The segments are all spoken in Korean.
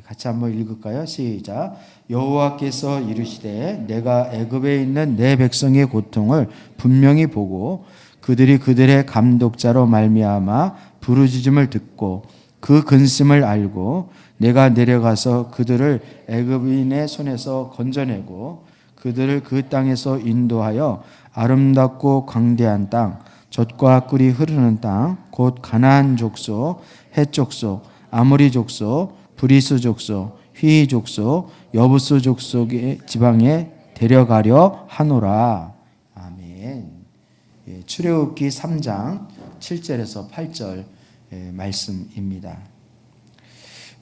같이 한번 읽을까요? 시작. 여호와께서 이르시되 내가 애굽에 있는 내 백성의 고통을 분명히 보고 그들이 그들의 감독자로 말미암아 부르짖음을 듣고 그 근심을 알고 내가 내려가서 그들을 애굽인의 손에서 건져내고 그들을 그 땅에서 인도하여 아름답고 광대한 땅 젖과 꿀이 흐르는 땅 곧 가나안 족속, 헷 족속, 아모리 족속, 브리스 족속, 휘 족속, 여부스 족속의 지방에 데려가려 하노라. 아멘. 출애굽기 3장 7절에서 8절 말씀입니다.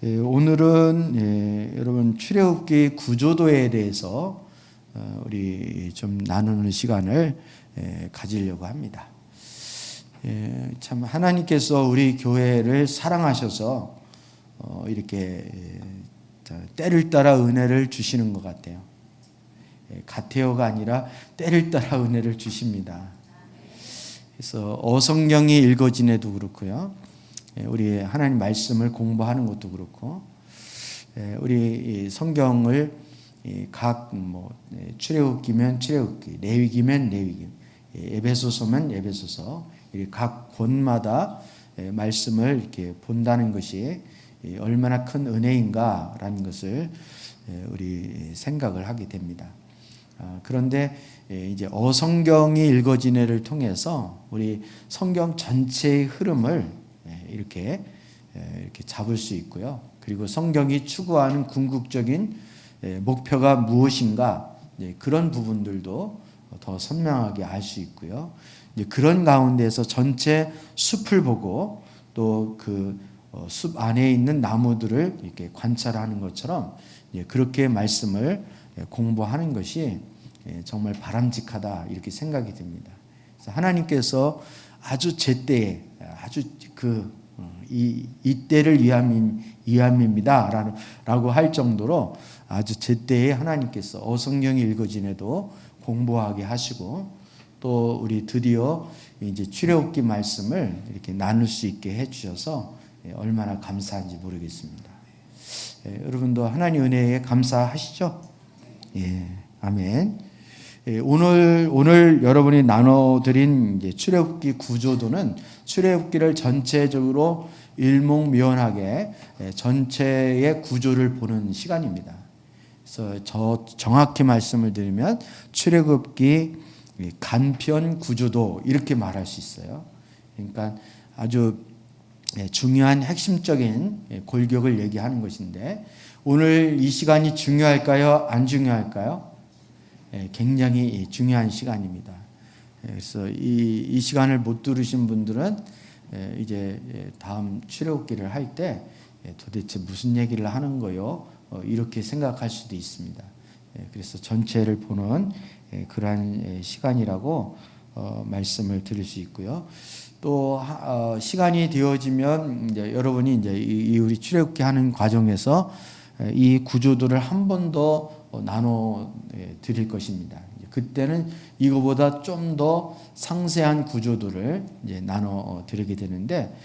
오늘은 여러분 출애굽기 구조도에 대해서 우리 좀 나누는 시간을 가지려고 합니다. 참 하나님께서 우리 교회를 사랑하셔서 이렇게 때를 따라 은혜를 주시는 것 같아요. 가테오가 아니라 때를 따라 은혜를 주십니다. 그래서 어성경이 읽어지네도 그렇고요. 우리 하나님 말씀을 공부하는 것도 그렇고, 우리 성경을 각 출애굽기면 출애굽기, 레위기면 레위기, 에베소서면 에베소서 각 권마다 말씀을 이렇게 본다는 것이 얼마나 큰 은혜인가라는 것을 우리 생각을 하게 됩니다. 그런데 이제 어성경이 읽어지네를 통해서 우리 성경 전체의 흐름을 이렇게 잡을 수 있고요. 그리고 성경이 추구하는 궁극적인 목표가 무엇인가 그런 부분들도 더 선명하게 알 수 있고요. 그런 가운데서 전체 숲을 보고 또 그 숲 안에 있는 나무들을 이렇게 관찰하는 것처럼 그렇게 말씀을 공부하는 것이 정말 바람직하다 이렇게 생각이 듭니다. 그래서 하나님께서 아주 제때에 아주 이 때를 위함입니다라고 할 정도로 아주 제때에 하나님께서 어성경이 읽어지네도 공부하게 하시고 또 우리 드디어 이제 출애굽기 말씀을 이렇게 나눌 수 있게 해주셔서 얼마나 감사한지 모르겠습니다. 여러분도 하나님 은혜에 감사하시죠? 예, 아멘. 오늘 여러분이 나눠드린 이제 출애굽기 구조도는 출애굽기를 전체적으로 일목요연하게 전체의 구조를 보는 시간입니다. 그래서 정확히 말씀을 드리면 출애굽기 간편 구조도 이렇게 말할 수 있어요. 그러니까 아주 중요한 핵심적인 골격을 얘기하는 것인데 오늘 이 시간이 중요할까요? 안 중요할까요? 굉장히 중요한 시간입니다. 그래서 이 시간을 못 들으신 분들은 이제 다음 출애굽기를 할 때 도대체 무슨 얘기를 하는 거요? 이렇게 생각할 수도 있습니다. 그래서 전체를 보는 그러한 시간이라고 말씀을 드릴 수 있고요. 또 시간이 되어지면 이제 여러분이 이제 이 우리 출애굽기 하는 과정에서 이 구조들을 한 번 더 나눠 드릴 것입니다. 그때는 이거보다 좀 더 상세한 구조들을 이제 나눠 드리게 되는데,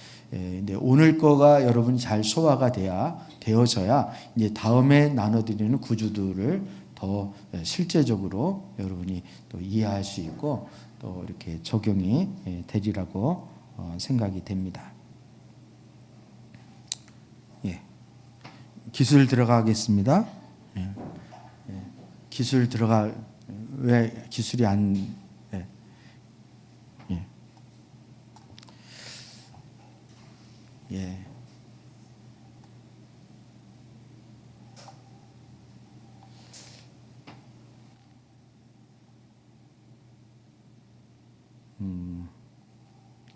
오늘 거가 여러분이 잘 소화가 되어져야 이제 다음에 나눠 드리는 구조들을 더 실제적으로 여러분이 또 이해할 수 있고 또 이렇게 적용이 되리라고 생각이 됩니다. 예. 기술 들어가겠습니다. 예. 기술 들어가 왜 기술이 안 예. 예. 예.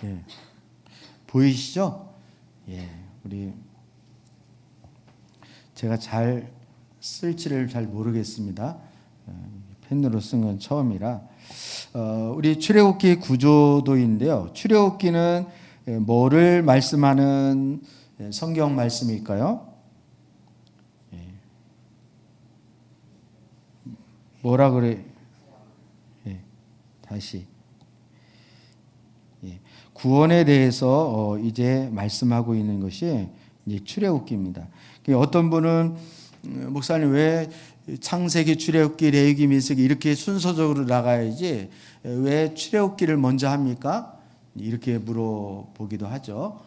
예. 보이시죠? 예. 우리 제가 잘 쓸지를 잘 모르겠습니다. 펜으로 쓴 건 처음이라. 우리 출애굽기 구조도인데요. 출애굽기는 뭐를 말씀하는 성경 말씀일까요? 뭐라 그래? 다시. 구원에 대해서 이제 말씀하고 있는 것이 이제 출애굽기입니다. 어떤 분은 목사님 왜 창세기, 출애굽기, 레위기, 민수기 이렇게 순서적으로 나가야지 왜 출애굽기를 먼저 합니까? 이렇게 물어보기도 하죠.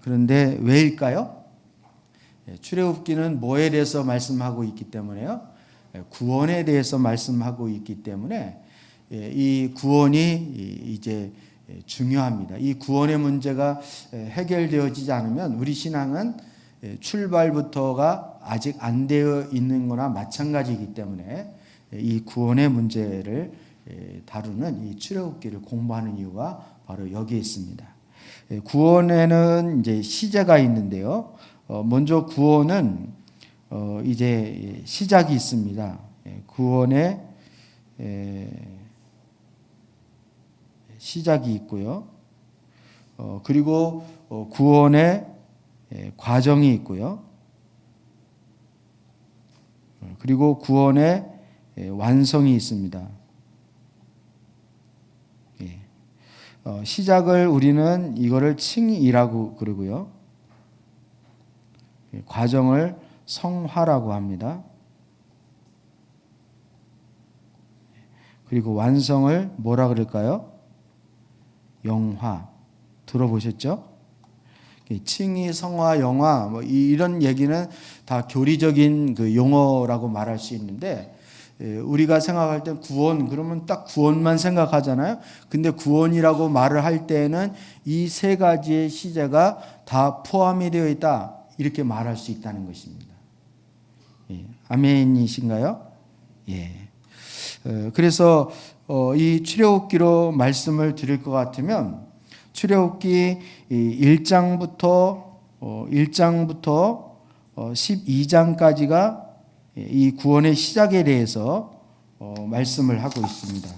그런데 왜일까요? 출애굽기는 뭐에 대해서 말씀하고 있기 때문에요. 구원에 대해서 말씀하고 있기 때문에 이 구원이 이제 중요합니다. 이 구원의 문제가 해결되어지지 않으면 우리 신앙은 출발부터가 아직 안 되어 있는 거나 마찬가지이기 때문에 이 구원의 문제를 다루는 이 출애굽기를 공부하는 이유가 바로 여기에 있습니다. 구원에는 이제 시제가 있는데요. 먼저 구원은 이제 시작이 있습니다. 구원의 시작이 있고요. 그리고 구원의 과정이 있고요. 그리고 구원의 완성이 있습니다. 시작을 우리는 이거를 칭의라고 그러고요. 과정을 성화라고 합니다. 그리고 완성을 뭐라 그럴까요? 영화. 들어보셨죠? 칭의, 성화, 영화 뭐 이런 얘기는 다 교리적인 그 용어라고 말할 수 있는데 우리가 생각할 때 구원 그러면 딱 구원만 생각하잖아요. 근데 구원이라고 말을 할 때에는 이 세 가지의 시제가 다 포함이 되어 있다. 이렇게 말할 수 있다는 것입니다. 아멘이신가요? 예. 그래서 이 출애굽기로 말씀을 드릴 것 같으면 출애굽기 1장부터 12장까지가 이 구원의 시작에 대해서 말씀을 하고 있습니다.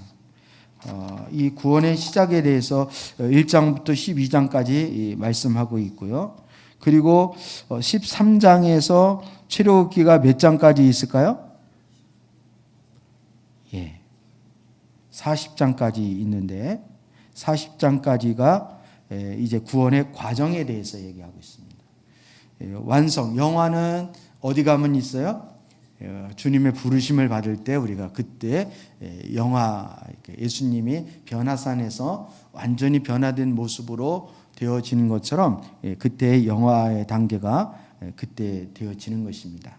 이 구원의 시작에 대해서 1장부터 12장까지 말씀하고 있고요. 그리고 13장에서 출애굽기가 몇 장까지 있을까요? 예. 40장까지 있는데 40장까지가 이제 구원의 과정에 대해서 얘기하고 있습니다. 완성, 영화는 어디 가면 있어요? 주님의 부르심을 받을 때 우리가 그때 영화, 예수님이 변화산에서 완전히 변화된 모습으로 되어지는 것처럼 그때의 영화의 단계가 그때 되어지는 것입니다.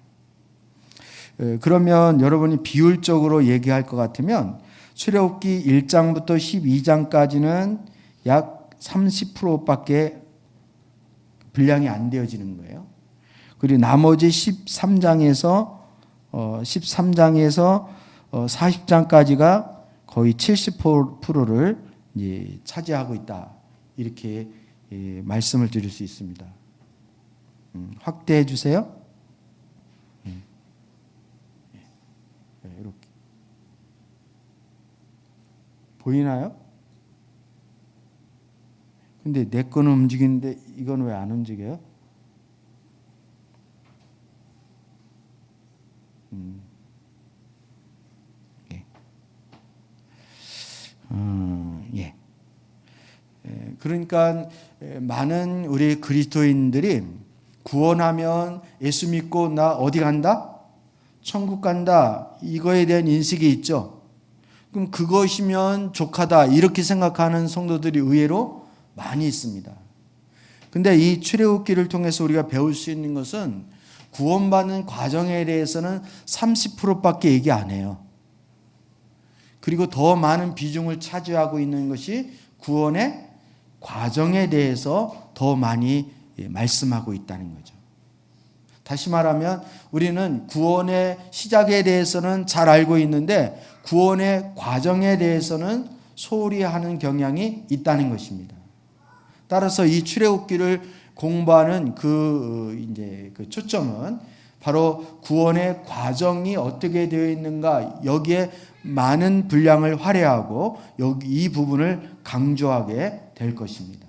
그러면 여러분이 비율적으로 얘기할 것 같으면 출애굽기 1장부터 12장까지는 약 30%밖에 분량이 안 되어지는 거예요. 그리고 나머지 13장에서 40장까지가 거의 70%를 이제 차지하고 있다. 이렇게 말씀을 드릴 수 있습니다. 확대해 주세요. 이렇게 보이나요? 근데 내 거는 움직이는데 이건 왜 안 움직여요? 예. 그러니까 많은 우리 그리스도인들이 구원하면 예수 믿고 나 어디 간다? 천국 간다. 이거에 대한 인식이 있죠. 그럼 그것이면 족하다. 이렇게 생각하는 성도들이 의외로 많이 있습니다. 근데 이 출애굽기를 통해서 우리가 배울 수 있는 것은 구원받는 과정에 대해서는 30%밖에 얘기 안 해요. 그리고 더 많은 비중을 차지하고 있는 것이 구원의 과정에 대해서 더 많이 말씀하고 있다는 거죠. 다시 말하면 우리는 구원의 시작에 대해서는 잘 알고 있는데 구원의 과정에 대해서는 소홀히 하는 경향이 있다는 것입니다. 따라서 이 출애굽기를 공부하는 그 초점은 바로 구원의 과정이 어떻게 되어 있는가 여기에 많은 분량을 할애하고 여기 이 부분을 강조하게 될 것입니다.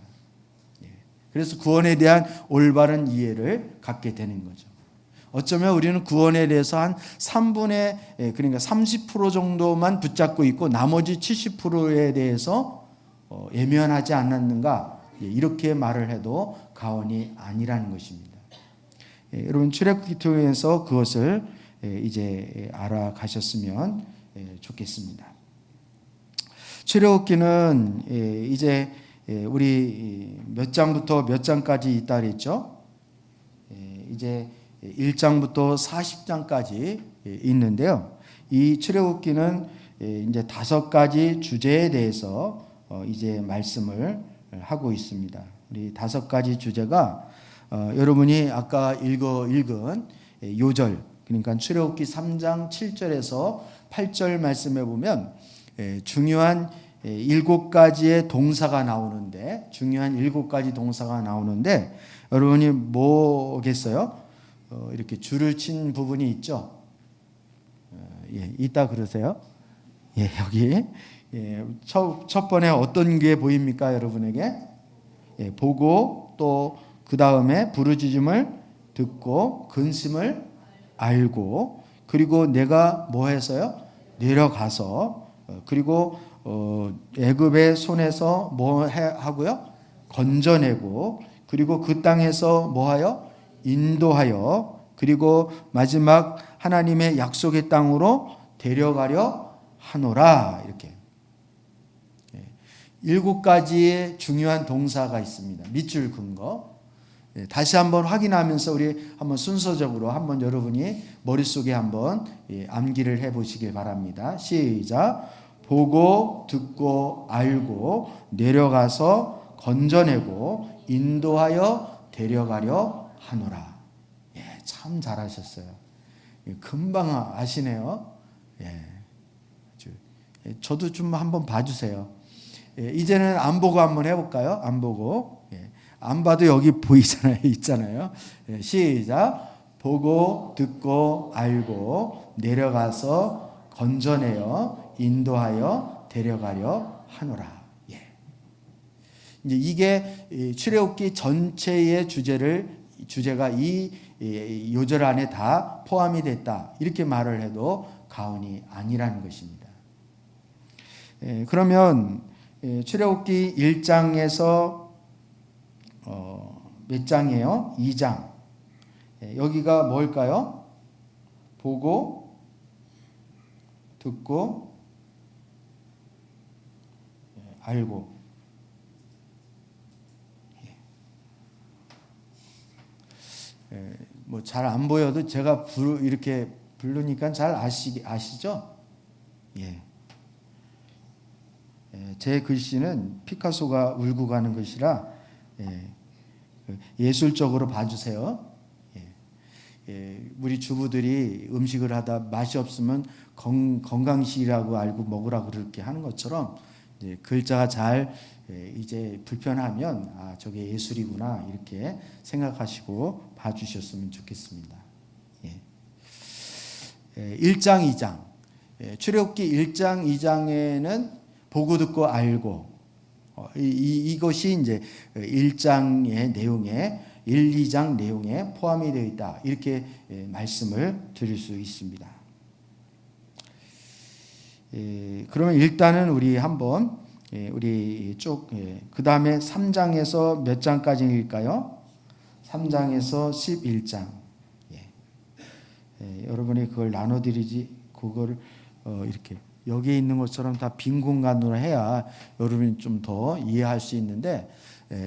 그래서 구원에 대한 올바른 이해를 갖게 되는 거죠. 어쩌면 우리는 구원에 대해서 한 3분의 그러니까 30% 정도만 붙잡고 있고 나머지 70%에 대해서 예면하지 않았는가 이렇게 말을 해도 과언이 아니라는 것입니다. 여러분 출애굽기 통해서 그것을 이제 알아가셨으면 좋겠습니다. 출애굽기는 이제 우리 몇 장부터 몇 장까지 있다 그랬죠? 이제 1장부터 40장까지 있는데요. 이 출애굽기는 이제 5가지 주제에 대해서 이제 말씀을 하고 있습니다. 우리 5가지 주제가 여러분이 아까 읽은 요절, 그러니까 출애굽기 3장 7절에서 8절 말씀에 보면 중요한 7가지의 동사가 나오는데, 중요한 7가지 동사가 나오는데 여러분이 뭐겠어요? 이렇게 줄을 친 부분이 있죠. 있다 그러세요? 여기 첫 번에 어떤 게 보입니까, 여러분에게? 보고 또 그 다음에 부르짖음을 듣고 근심을 알고, 그리고 내가 뭐 해서요? 내려가서, 그리고 애굽의 손에서 뭐 하고요? 건져내고, 그리고 그 땅에서 뭐하여? 인도하여, 그리고 마지막 하나님의 약속의 땅으로 데려가려 하노라. 이렇게 7가지의 중요한 동사가 있습니다. 밑줄 긋은 거. 다시 한번 확인하면서 우리 한번 순서적으로 한번 여러분이 머릿속에 한번 암기를 해보시길 바랍니다. 시작. 보고 듣고 알고 내려가서 건져내고 인도하여 데려가려 하노라. 참 잘하셨어요. 금방 아시네요. 저도 좀 한번 봐주세요. 이제는 안 보고 한번 해볼까요? 안 보고. 안 봐도 여기 보이잖아요. 있잖아요. 시작. 보고 듣고 알고 내려가서 건져내어 인도하여 데려가려 하노라. 이제 이게 출애굽기 전체의 주제가 이 요절 안에 다 포함이 됐다. 이렇게 말을 해도 과언이 아니라는 것입니다. 그러면 출애굽기 1장에서 몇 장이에요? 2장. 여기가 뭘까요? 보고 듣고 알고. 뭐 잘 안 보여도 제가 이렇게 부르니까 잘 아시죠? 제 글씨는 피카소가 울고 가는 것이라 예술적으로 봐주세요. 우리 주부들이 음식을 하다 맛이 없으면 건강식이라고 알고 먹으라고 그렇게 하는 것처럼 글자가 잘 이제 불편하면 저게 예술이구나 이렇게 생각하시고 봐주셨으면 좋겠습니다. 1장, 2장. 출애굽기 1장, 2장에는 보고 듣고 알고, 이것이 이제 1장의 내용에 1, 2장 내용에 포함이 되어 있다. 이렇게 말씀을 드릴 수 있습니다. 그러면 일단은 우리 한번 우리 쭉 그 다음에 3장에서 몇 장까지일까요? 3장에서 11장. 여러분이 그걸 나눠드리지 그걸 이렇게 여기에 있는 것처럼 다 빈 공간으로 해야 여러분이 좀 더 이해할 수 있는데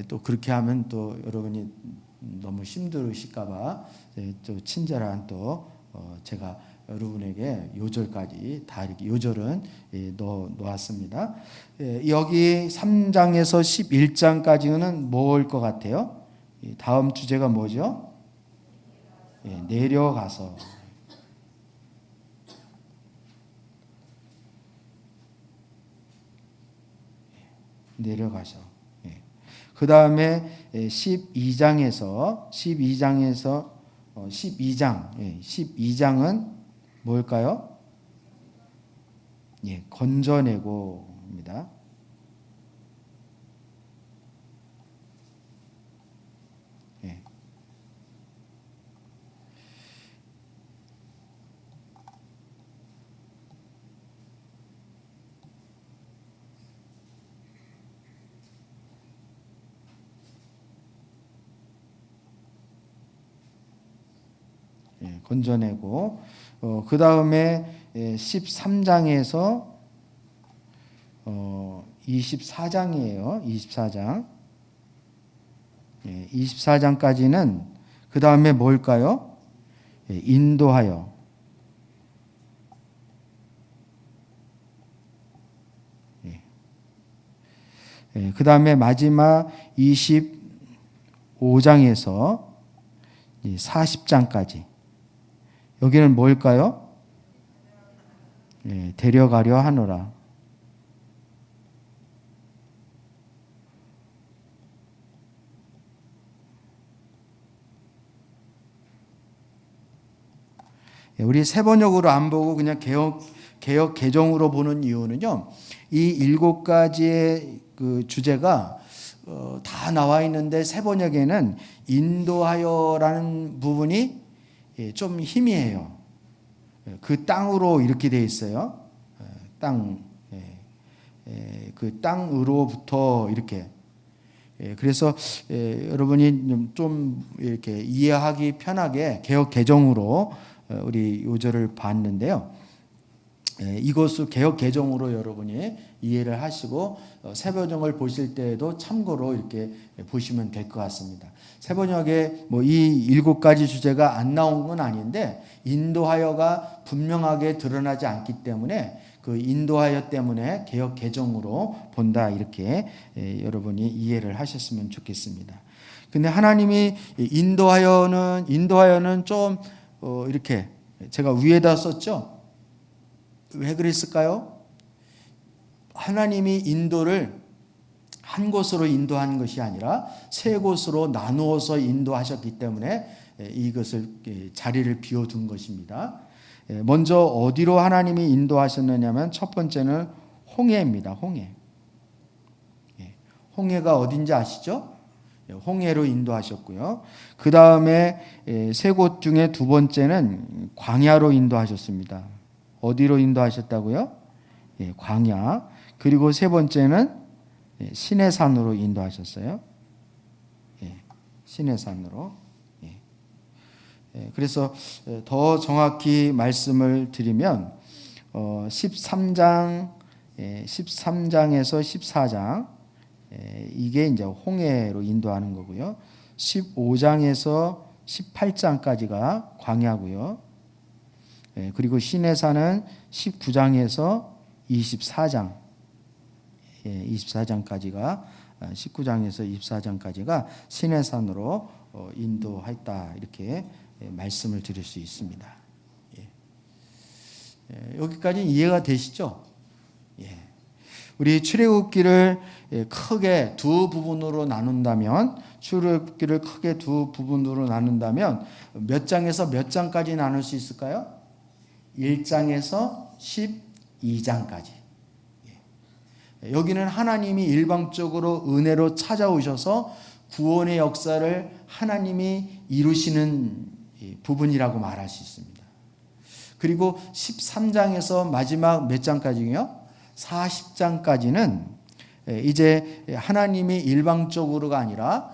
또 그렇게 하면 또 여러분이 너무 힘들으실까봐 또 친절한 또 제가 여러분에게 요절까지 다 이렇게 요절은 놓았습니다. 여기 3장에서 11장까지는 뭘 것 같아요? 다음 주제가 뭐죠? 내려가서. 내려가서. 그 다음에 12장에서 12장은 뭘까요? 건져내고입니다. 건져내고 그 다음에 13장에서 24장이에요. 24장. 24장까지는 그 다음에 뭘까요? 인도하여. 그 다음에 마지막 25장에서 40장까지. 여기는 뭘까요? 데려가려 하노라. 우리 세번역으로 안 보고 그냥 개역 개정으로 보는 이유는요. 이 7가지의 그 주제가 다 나와 있는데 세번역에는 인도하여라는 부분이 좀 희미해요. 그 땅으로 이렇게 돼 있어요. 그 땅으로부터 이렇게. 그래서 여러분이 좀 이렇게 이해하기 편하게 개역 개정으로 우리 요절을 봤는데요. 이것을 개역 개정으로 여러분이 이해를 하시고 세번역을 보실 때에도 참고로 이렇게 보시면 될 것 같습니다. 세번역에 이 7가지 주제가 안 나온 건 아닌데 인도하여가 분명하게 드러나지 않기 때문에 그 인도하여 때문에 개역 개정으로 본다 이렇게 여러분이 이해를 하셨으면 좋겠습니다. 근데 하나님이 인도하여는 좀 이렇게 제가 위에다 썼죠. 왜 그랬을까요? 하나님이 인도를 한 곳으로 인도한 것이 아니라 세 곳으로 나누어서 인도하셨기 때문에 이것을 자리를 비워둔 것입니다. 먼저 어디로 하나님이 인도하셨느냐면 첫 번째는 홍해입니다. 홍해. 홍해가 어딘지 아시죠? 홍해로 인도하셨고요. 그 다음에 세 곳 중에 두 번째는 광야로 인도하셨습니다. 어디로 인도하셨다고요? 광야. 그리고 세 번째는 시내산으로 인도하셨어요. 시내산으로. 그래서 더 정확히 말씀을 드리면 13장에서 14장 이게 이제 홍해로 인도하는 거고요. 15장에서 18장까지가 광야고요. 그리고 시내산은 19장에서 24장, 24장까지가 19장에서 24장까지가 시내산으로 인도했다 이렇게 말씀을 드릴 수 있습니다. 여기까지 이해가 되시죠? 우리 출애굽기를 크게 두 부분으로 나눈다면 몇 장에서 몇 장까지 나눌 수 있을까요? 1장에서 12장까지. 여기는 하나님이 일방적으로 은혜로 찾아오셔서 구원의 역사를 하나님이 이루시는 부분이라고 말할 수 있습니다. 그리고 13장에서 마지막 몇 장까지요? 40장까지는 이제 하나님이 일방적으로가 아니라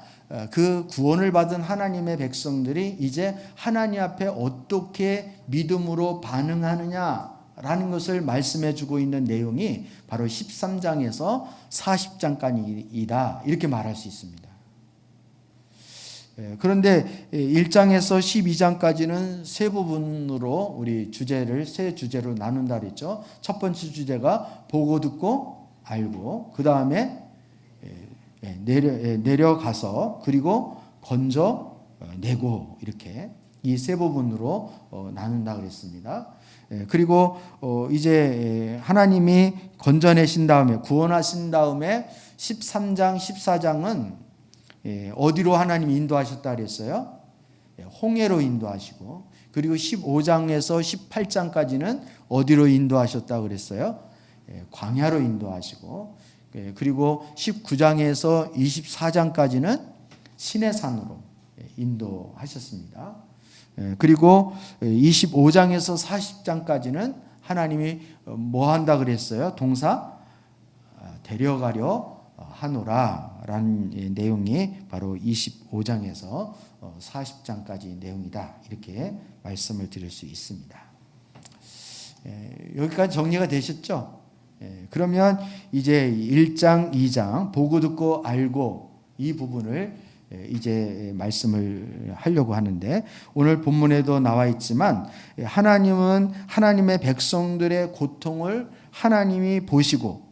그 구원을 받은 하나님의 백성들이 이제 하나님 앞에 어떻게 믿음으로 반응하느냐라는 것을 말씀해 주고 있는 내용이 바로 13장에서 40장까지이다 이렇게 말할 수 있습니다. 그런데 1장에서 12장까지는 세 부분으로 우리 세 주제로 나눈다 그랬죠. 첫 번째 주제가 보고 듣고 알고, 그 다음에 내려가서, 그리고 건져내고, 이렇게 이 세 부분으로 나눈다 그랬습니다. 그리고 이제 하나님이 건져내신 다음에, 구원하신 다음에 13장 14장은 어디로 하나님이 인도하셨다 그랬어요? 홍해로 인도하시고, 그리고 15장에서 18장까지는 어디로 인도하셨다 그랬어요? 광야로 인도하시고, 그리고 19장에서 24장까지는 시내산으로 인도하셨습니다. 그리고 25장에서 40장까지는 하나님이 뭐 한다 그랬어요? 동사 데려가려 하노라 라는 내용이 바로 25장에서 40장까지 내용이다 이렇게 말씀을 드릴 수 있습니다. 여기까지 정리가 되셨죠? 그러면 이제 1장, 2장 보고 듣고 알고 이 부분을 이제 말씀을 하려고 하는데, 오늘 본문에도 나와 있지만 하나님은 하나님의 백성들의 고통을 하나님이 보시고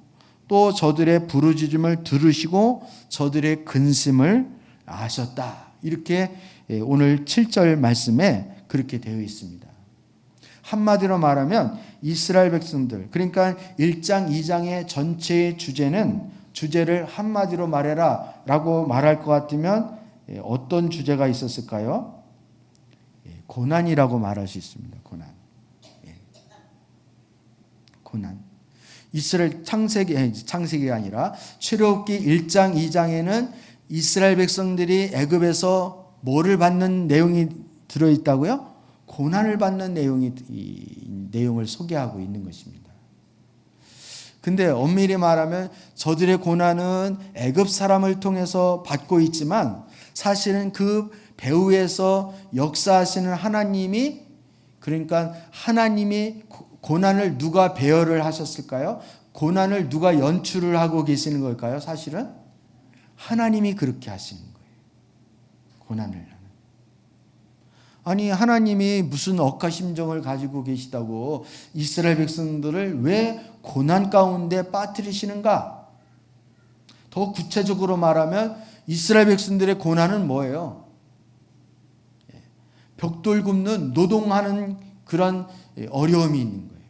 또 저들의 부르짖음을 들으시고 저들의 근심을 아셨다. 이렇게 오늘 7절 말씀에 그렇게 되어 있습니다. 한마디로 말하면 이스라엘 백성들, 그러니까 1장, 2장의 전체의 주제를 한마디로 말해라 라고 말할 것 같으면 어떤 주제가 있었을까요? 고난이라고 말할 수 있습니다. 고난. 이스라엘 창세기가 아니라 출애굽기 1장, 2장에는 이스라엘 백성들이 애굽에서 뭐를 받는 내용이 들어있다고요? 고난을 받는 내용을 소개하고 있는 것입니다. 근데 엄밀히 말하면 저들의 고난은 애굽 사람을 통해서 받고 있지만 사실은 그 배후에서 역사하시는 하나님이, 그러니까 하나님이 고난을 누가 배열을 하셨을까요? 고난을 누가 연출을 하고 계시는 걸까요? 사실은 하나님이 그렇게 하시는 거예요. 고난을. 아니, 하나님이 무슨 억하심정을 가지고 계시다고 이스라엘 백성들을 왜 고난 가운데 빠뜨리시는가? 더 구체적으로 말하면 이스라엘 백성들의 고난은 뭐예요? 벽돌 굽는 노동하는 그런 어려움이 있는 거예요.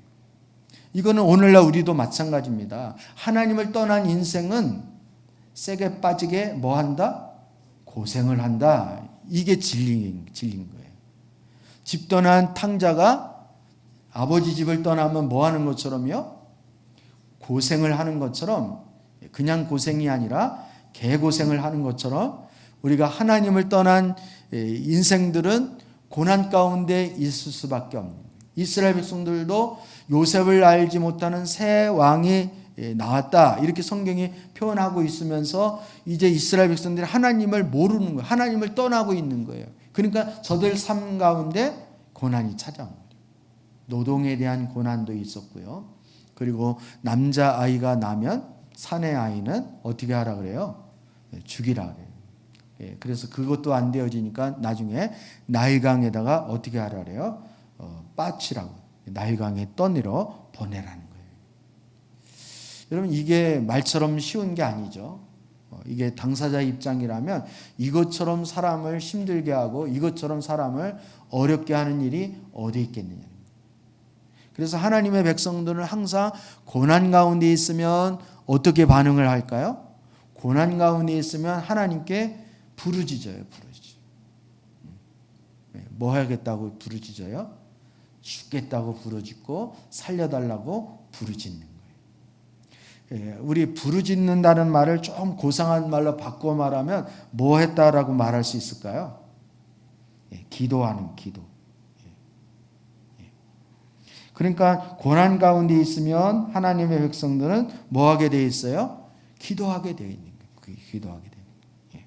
이거는 오늘날 우리도 마찬가지입니다. 하나님을 떠난 인생은 세게 빠지게 뭐 한다? 고생을 한다. 이게 진리인 거예요. 집 떠난 탕자가 아버지 집을 떠나면 뭐 하는 것처럼요? 고생을 하는 것처럼, 그냥 고생이 아니라 개고생을 하는 것처럼 우리가 하나님을 떠난 인생들은 고난 가운데 있을 수밖에 없는 거예요. 이스라엘 백성들도 요셉을 알지 못하는 새 왕이 나왔다, 이렇게 성경이 표현하고 있으면서 이제 이스라엘 백성들이 하나님을 모르는 거예요. 하나님을 떠나고 있는 거예요. 그러니까 저들 삶 가운데 고난이 찾아온 거예요. 노동에 대한 고난도 있었고요. 그리고 남자아이가 나면 사내 아이는 어떻게 하라 그래요? 죽이라 그래요. 그래서 그것도 안 되어지니까 나중에 나일강에다가 어떻게 하라 그래요? 빠치라고, 나일강에 떠내려 보내라는 거예요. 여러분, 이게 말처럼 쉬운 게 아니죠. 이게 당사자 입장이라면 이것처럼 사람을 힘들게 하고 이것처럼 사람을 어렵게 하는 일이 어디 있겠느냐. 그래서 하나님의 백성들은 항상 고난 가운데 있으면 어떻게 반응을 할까요? 고난 가운데 있으면 하나님께 부르짖어요. 뭐 하겠다고 부르짖어요? 죽겠다고 부르짖고 살려달라고 부르짖는 거예요. 우리 부르짖는다는 말을 좀 고상한 말로 바꿔 말하면 뭐 했다라고 말할 수 있을까요? 기도하는 기도. 그러니까 고난 가운데 있으면 하나님의 백성들은 뭐 하게 되어 있어요? 기도하게 되어 있는 거예요. 기도하게 되어 있는 거예요.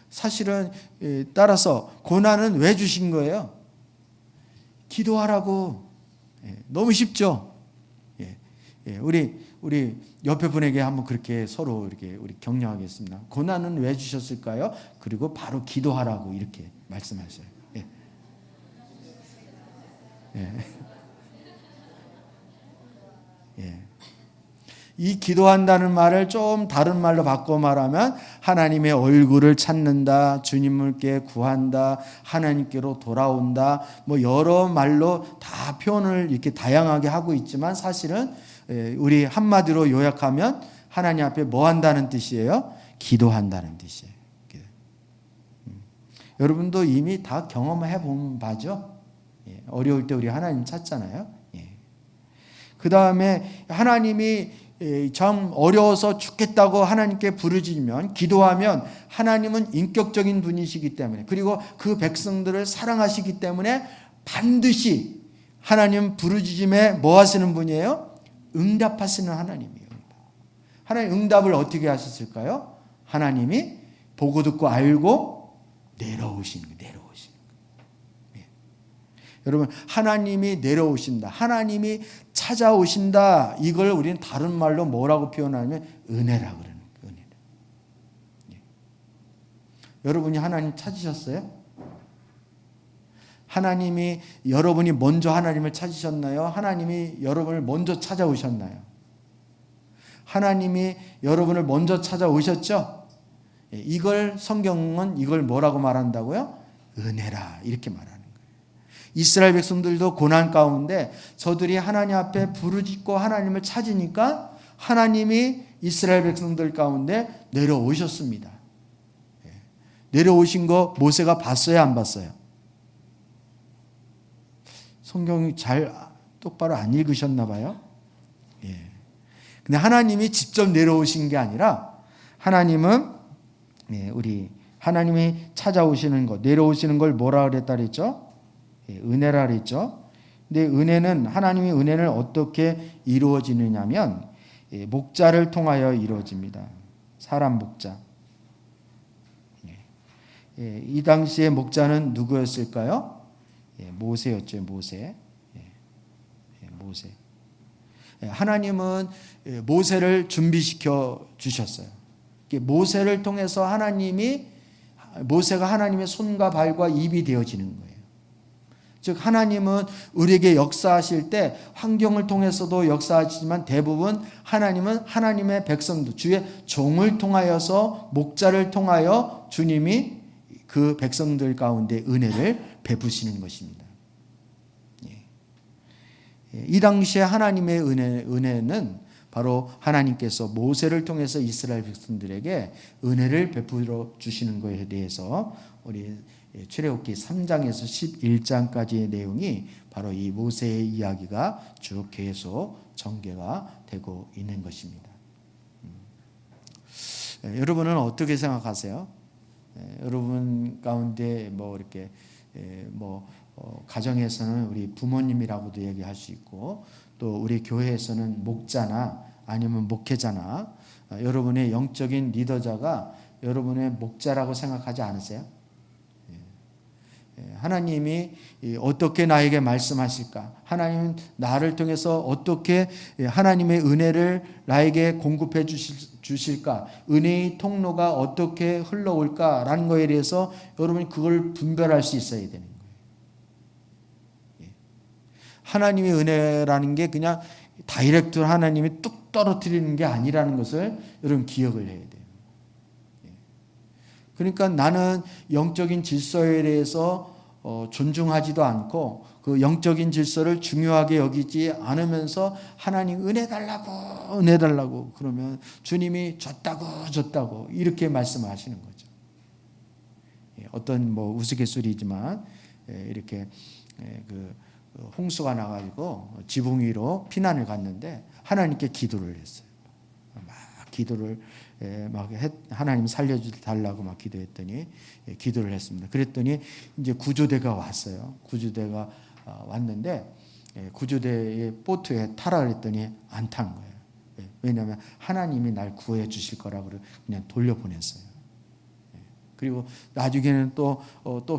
사실은 따라서 고난은 왜 주신 거예요? 기도하라고. 너무 쉽죠? 우리 옆에 분에게 한번 그렇게 서로 이렇게 우리 격려하겠습니다. 고난은 왜 주셨을까요? 그리고 바로 기도하라고 이렇게 말씀하셔요. 이 기도한다는 말을 좀 다른 말로 바꿔 말하면 하나님의 얼굴을 찾는다, 주님께 구한다, 하나님께로 돌아온다, 뭐 여러 말로 다 표현을 이렇게 다양하게 하고 있지만 사실은 우리 한마디로 요약하면 하나님 앞에 뭐 한다는 뜻이에요? 기도한다는 뜻이에요. 여러분도 이미 다 경험해 본 바죠? 어려울 때 우리 하나님 찾잖아요. 그 다음에 하나님이 참 어려워서 죽겠다고 하나님께 부르짖으면, 기도하면 하나님은 인격적인 분이시기 때문에, 그리고 그 백성들을 사랑하시기 때문에 반드시 하나님 부르짖음에 뭐 하시는 분이에요? 응답하시는 하나님이에요. 하나님 응답을 어떻게 하셨을까요? 하나님이 보고 듣고 알고 내려오시는 거예요. 여러분, 하나님이 내려오신다, 하나님이 찾아오신다, 이걸 우리는 다른 말로 뭐라고 표현하냐면 은혜라 그러는 거예요. 은혜. 예. 여러분이 하나님 찾으셨어요? 하나님이 여러분이 먼저 하나님을 찾으셨나요? 하나님이 여러분을 먼저 찾아오셨나요? 하나님이 여러분을 먼저 찾아오셨죠? 이걸 성경은 이걸 뭐라고 말한다고요? 은혜라 이렇게 말하는 거예요. 이스라엘 백성들도 고난 가운데 저들이 하나님 앞에 부르짖고 하나님을 찾으니까 하나님이 이스라엘 백성들 가운데 내려오셨습니다. 내려오신 거 모세가 봤어요, 안 봤어요? 성경이 잘 똑바로 안 읽으셨나 봐요. 예. 근데 하나님이 직접 내려오신 게 아니라 하나님은 우리 하나님이 찾아오시는 것, 내려오시는 걸 뭐라 그랬다 그랬죠? 은혜라 그랬죠. 근데 은혜는 하나님의 은혜는 어떻게 이루어지느냐면 목자를 통하여 이루어집니다. 사람 목자. 이 당시의 목자는 누구였을까요? 모세였죠. 모세. 모세. 하나님은 모세를 준비시켜 주셨어요. 모세를 통해서 모세가 하나님의 손과 발과 입이 되어지는 거예요. 즉 하나님은 우리에게 역사하실 때 환경을 통해서도 역사하시지만 대부분 하나님은 하나님의 백성들, 주의 종을 통하여서 목자를 통하여 주님이 그 백성들 가운데 은혜를 베푸시는 것입니다. 이 당시에 하나님의 은혜는 바로 하나님께서 모세를 통해서 이스라엘 백성들에게 은혜를 베풀어 주시는 것에 대해서 우리 출애굽기 3장에서 11장까지의 내용이 바로 이 모세의 이야기가 쭉 계속 전개가 되고 있는 것입니다. 여러분은 어떻게 생각하세요? 여러분 가운데 이렇게 가정에서는 우리 부모님이라고도 얘기할 수 있고 또 우리 교회에서는 목자나 아니면 목회자나 여러분의 영적인 리더자가 여러분의 목자라고 생각하지 않으세요? 하나님이 어떻게 나에게 말씀하실까? 하나님은 나를 통해서 어떻게 하나님의 은혜를 나에게 공급해 주실까? 은혜의 통로가 어떻게 흘러올까라는 것에 대해서 여러분이 그걸 분별할 수 있어야 되는 거예요. 하나님의 은혜라는 게 그냥 다이렉트 하나님이 뚝 떨어뜨리는 게 아니라는 것을 여러분 기억을 해야 돼요. 그러니까 나는 영적인 질서에 대해서 존중하지도 않고 그 영적인 질서를 중요하게 여기지 않으면서 하나님 은혜 달라고 그러면 주님이 줬다고 이렇게 말씀하시는 거죠. 어떤 우스갯소리지만 이렇게 홍수가 나가지고 지붕 위로 피난을 갔는데 하나님께 기도를 했어요. 막 기도를 하나님 살려달라고 막 기도했더니 기도를 했습니다. 그랬더니 이제 구조대가 왔어요. 구조대가 왔는데 구조대의 보트에 타라 그랬더니 안 탄 거예요. 왜냐하면 하나님이 날 구해 주실 거라고 그냥 돌려보냈어요. 그리고 나중에는 또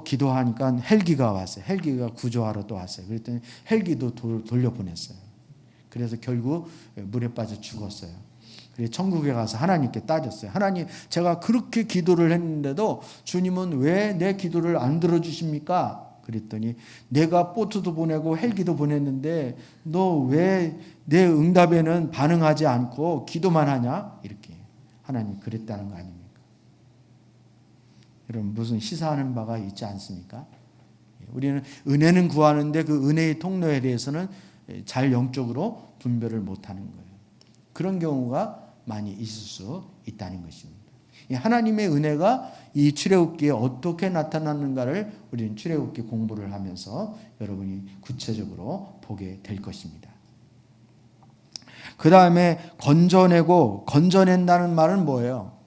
기도하니까 헬기가 왔어요. 헬기가 구조하러 또 왔어요. 그랬더니 헬기도 돌려보냈어요. 그래서 결국 물에 빠져 죽었어요. 그래서 천국에 가서 하나님께 따졌어요. 하나님, 제가 그렇게 기도를 했는데도 주님은 왜 내 기도를 안 들어주십니까? 그랬더니 내가 보트도 보내고 헬기도 보냈는데 너 왜 내 응답에는 반응하지 않고 기도만 하냐? 이렇게 하나님 그랬다는 거 아닙니까? 여러분 무슨 시사하는 바가 있지 않습니까? 우리는 은혜는 구하는데 그 은혜의 통로에 대해서는 잘 영적으로 분별을 못하는 거예요. 그런 경우가 많이 있을 수 있다는 것입니다. 하나님의 은혜가 이 출애굽기에 어떻게 나타나는가를 우리는 출애굽기 공부를 하면서 여러분이 구체적으로 보게 될 것입니다. 그 다음에 건져낸다는 말은 뭐예요?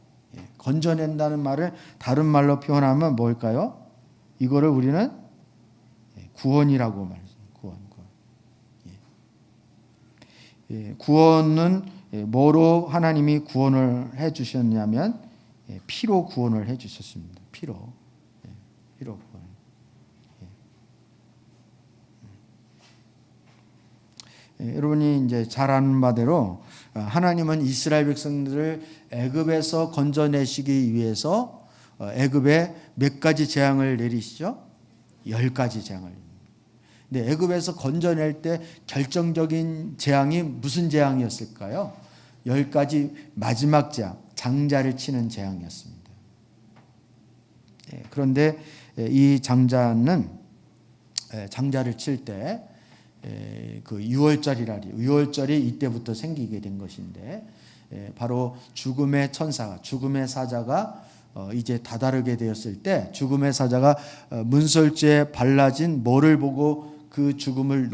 건져낸다는 말을 다른 말로 표현하면 뭘까요? 이거를 우리는 구원이라고 말해요. 구원은 뭐로 하나님이 구원을 해 주셨냐면 피로 구원을 해 주셨습니다. 피로 구원. 여러분이 이제 잘 아는 바대로 하나님은 이스라엘 백성들을 애굽에서 건져내시기 위해서 애굽에 몇 가지 재앙을 내리시죠? 10가지 재앙을. 근데 애굽에서 건져낼 때 결정적인 재앙이 무슨 재앙이었을까요? 10가지 마지막 재앙, 장자를 치는 재앙이었습니다. 그런데 이 장자는 장자를 칠 때 그 유월절이 이때부터 생기게 된 것인데 바로 죽음의 천사가, 죽음의 사자가 이제 다다르게 되었을 때 죽음의 사자가 문설주에 발라진 뭐를 보고 그 집을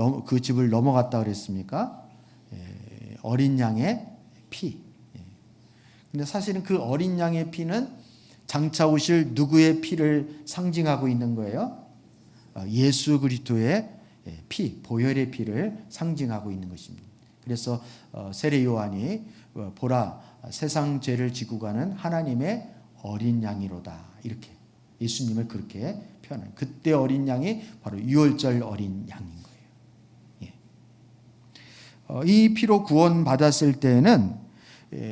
넘어갔다 그랬습니까? 어린 양의 피. 근데 사실은 그 어린 양의 피는 장차 오실 누구의 피를 상징하고 있는 거예요? 예수 그리스도의 피, 보혈의 피를 상징하고 있는 것입니다. 그래서 세례 요한이 보라 세상 죄를 지고 가는 하나님의 어린 양이로다, 이렇게 예수님을 그렇게 표현해요. 그때 어린 양이 바로 유월절 어린 양인 거예요. 이 피로 구원 받았을 때는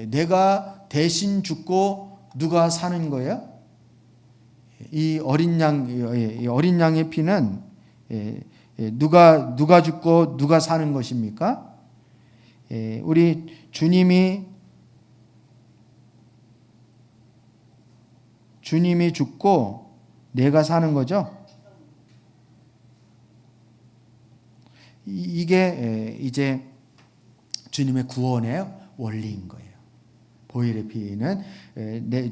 내가 대신 죽고 누가 사는 거예요? 이 어린 양의 피는 누가 죽고 누가 사는 것입니까? 우리 주님이 죽고 내가 사는 거죠. 이게 이제 주님의 구원의 원리인 거예요. 보혈의 피는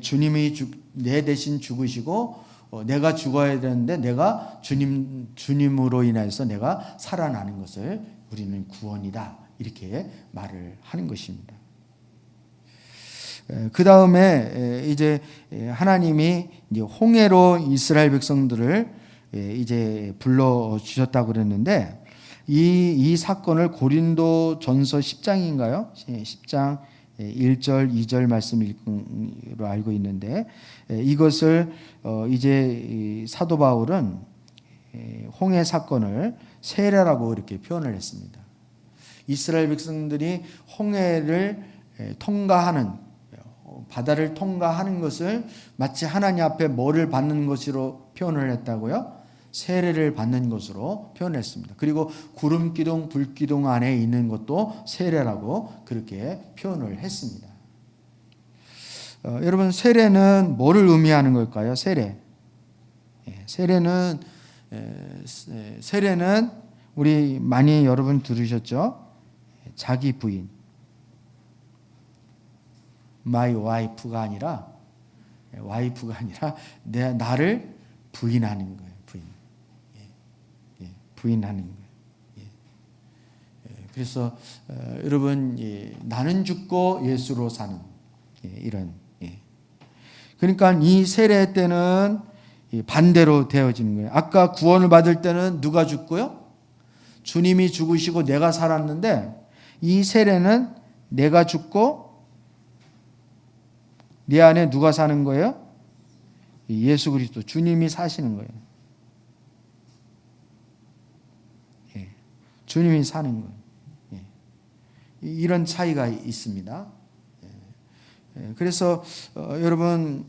주님이 내 대신 죽으시고 내가 죽어야 되는데 내가 주님으로 인해서 내가 살아나는 것을 우리는 구원이다, 이렇게 말을 하는 것입니다. 그 다음에 이제 하나님이 이제 홍해로 이스라엘 백성들을 이제 불러 주셨다고 그랬는데 이 사건을 고린도전서 10장인가요? 10장 1절, 2절 말씀으로 알고 있는데 이것을 이제 사도 바울은 홍해 사건을 세례라고 이렇게 표현을 했습니다. 이스라엘 백성들이 홍해를 통과하는, 바다를 통과하는 것을 마치 하나님 앞에 뭐를 받는 것으로 표현을 했다고요? 세례를 받는 것으로 표현했습니다. 그리고 구름 기둥, 불 기둥 안에 있는 것도 세례라고 그렇게 표현을 했습니다. 여러분, 세례는 뭐를 의미하는 걸까요? 세례는 우리 많이 여러분 들으셨죠? 자기 부인, my wife가 아니라 나를 부인하는 거예요. 부인하는 거예요. 그래서 여러분, 나는 죽고 예수로 사는 이런. 그러니까 이 세례 때는 반대로 되어지는 거예요. 아까 구원을 받을 때는 누가 죽고요? 주님이 죽으시고 내가 살았는데 이 세례는 내가 죽고 내 안에 누가 사는 거예요? 예수 그리스도, 주님이 사시는 거예요. 주님이 사는 거예요. 이런 차이가 있습니다. 그래서 여러분,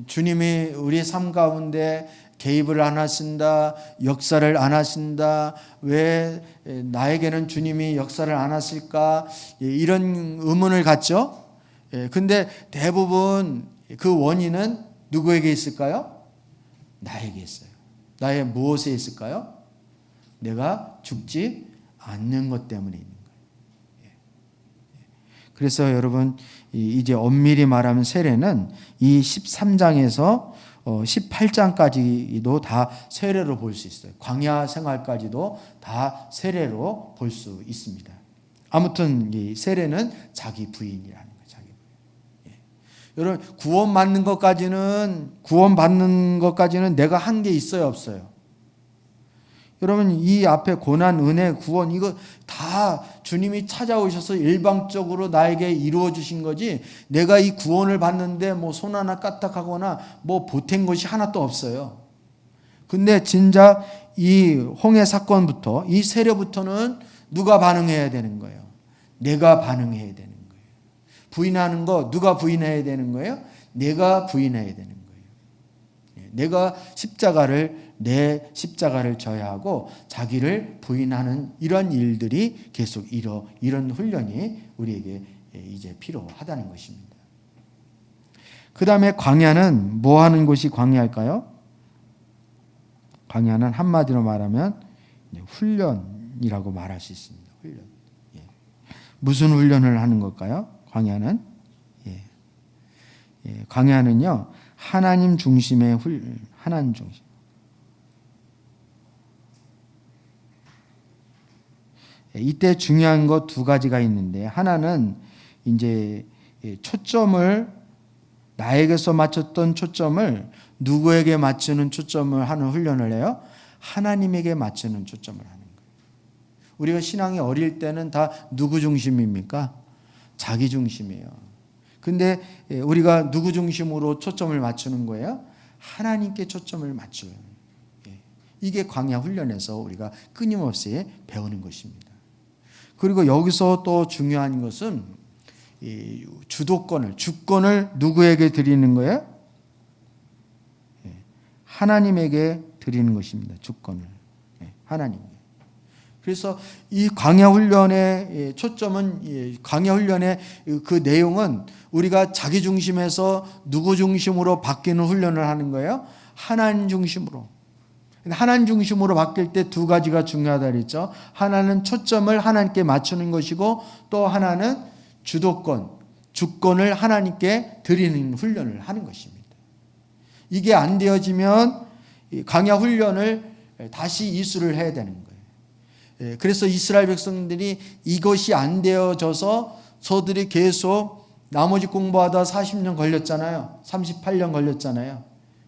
주님이 우리의 삶 가운데 개입을 안 하신다, 역사를 안 하신다, 왜 나에게는 주님이 역사를 안 하실까, 이런 의문을 갖죠. 근데 대부분 그 원인은 누구에게 있을까요? 나에게 있어요. 나의 무엇에 있을까요? 내가 죽지 않는 것 때문에 있는 거예요. 그래서 여러분, 이제 엄밀히 말하면 세례는 이 13장에서 18장까지도 다 세례로 볼 수 있어요. 광야 생활까지도 다 세례로 볼 수 있습니다. 아무튼 이 세례는 자기 부인이라는 거예요. 자기 부인. 여러분, 구원받는 것까지는 내가 한 게 있어요, 없어요? 여러분, 이 앞에 고난, 은혜, 구원, 이거 다 주님이 찾아오셔서 일방적으로 나에게 이루어 주신 거지, 내가 이 구원을 받는데 뭐 손 하나 까딱하거나 뭐 보탠 것이 하나도 없어요. 근데 진짜 이 홍해 사건부터, 이 세례부터는 누가 반응해야 되는 거예요? 내가 반응해야 되는 거예요. 부인하는 거 누가 부인해야 되는 거예요? 내가 부인해야 되는 거예요. 내가 내 십자가를 져야 하고 자기를 부인하는 이런 일들이 계속 이런 훈련이 우리에게 이제 필요하다는 것입니다. 그 다음에 광야는 뭐 하는 곳이 광야일까요? 광야는 한마디로 말하면 훈련이라고 말할 수 있습니다. 훈련. 무슨 훈련을 하는 걸까요? 광야는? 광야는요, 하나님 중심의 하나님 중심. 이때 중요한 것 두 가지가 있는데, 하나는 이제 초점을, 나에게서 맞췄던 초점을 누구에게 맞추는 초점을 하는 훈련을 해요? 하나님에게 맞추는 초점을 하는 거예요. 우리가 신앙이 어릴 때는 다 누구 중심입니까? 자기 중심이에요. 근데 우리가 누구 중심으로 초점을 맞추는 거예요? 하나님께 초점을 맞춰요. 이게 광야 훈련에서 우리가 끊임없이 배우는 것입니다. 그리고 여기서 또 중요한 것은 주권을 누구에게 드리는 거예요? 하나님에게 드리는 것입니다. 주권을. 하나님에게. 그래서 이 광야 훈련의 초점은, 광야 훈련의 그 내용은 우리가 자기 중심에서 누구 중심으로 바뀌는 훈련을 하는 거예요? 하나님 중심으로. 하나님 중심으로 바뀔 때 두 가지가 중요하다 그랬죠. 하나는 초점을 하나님께 맞추는 것이고, 또 하나는 주권을 하나님께 드리는 훈련을 하는 것입니다. 이게 안 되어지면 광야 훈련을 다시 이수를 해야 되는 거예요. 그래서 이스라엘 백성들이 이것이 안 되어져서 저들이 계속 나머지 공부하다 40년 걸렸잖아요. 38년 걸렸잖아요.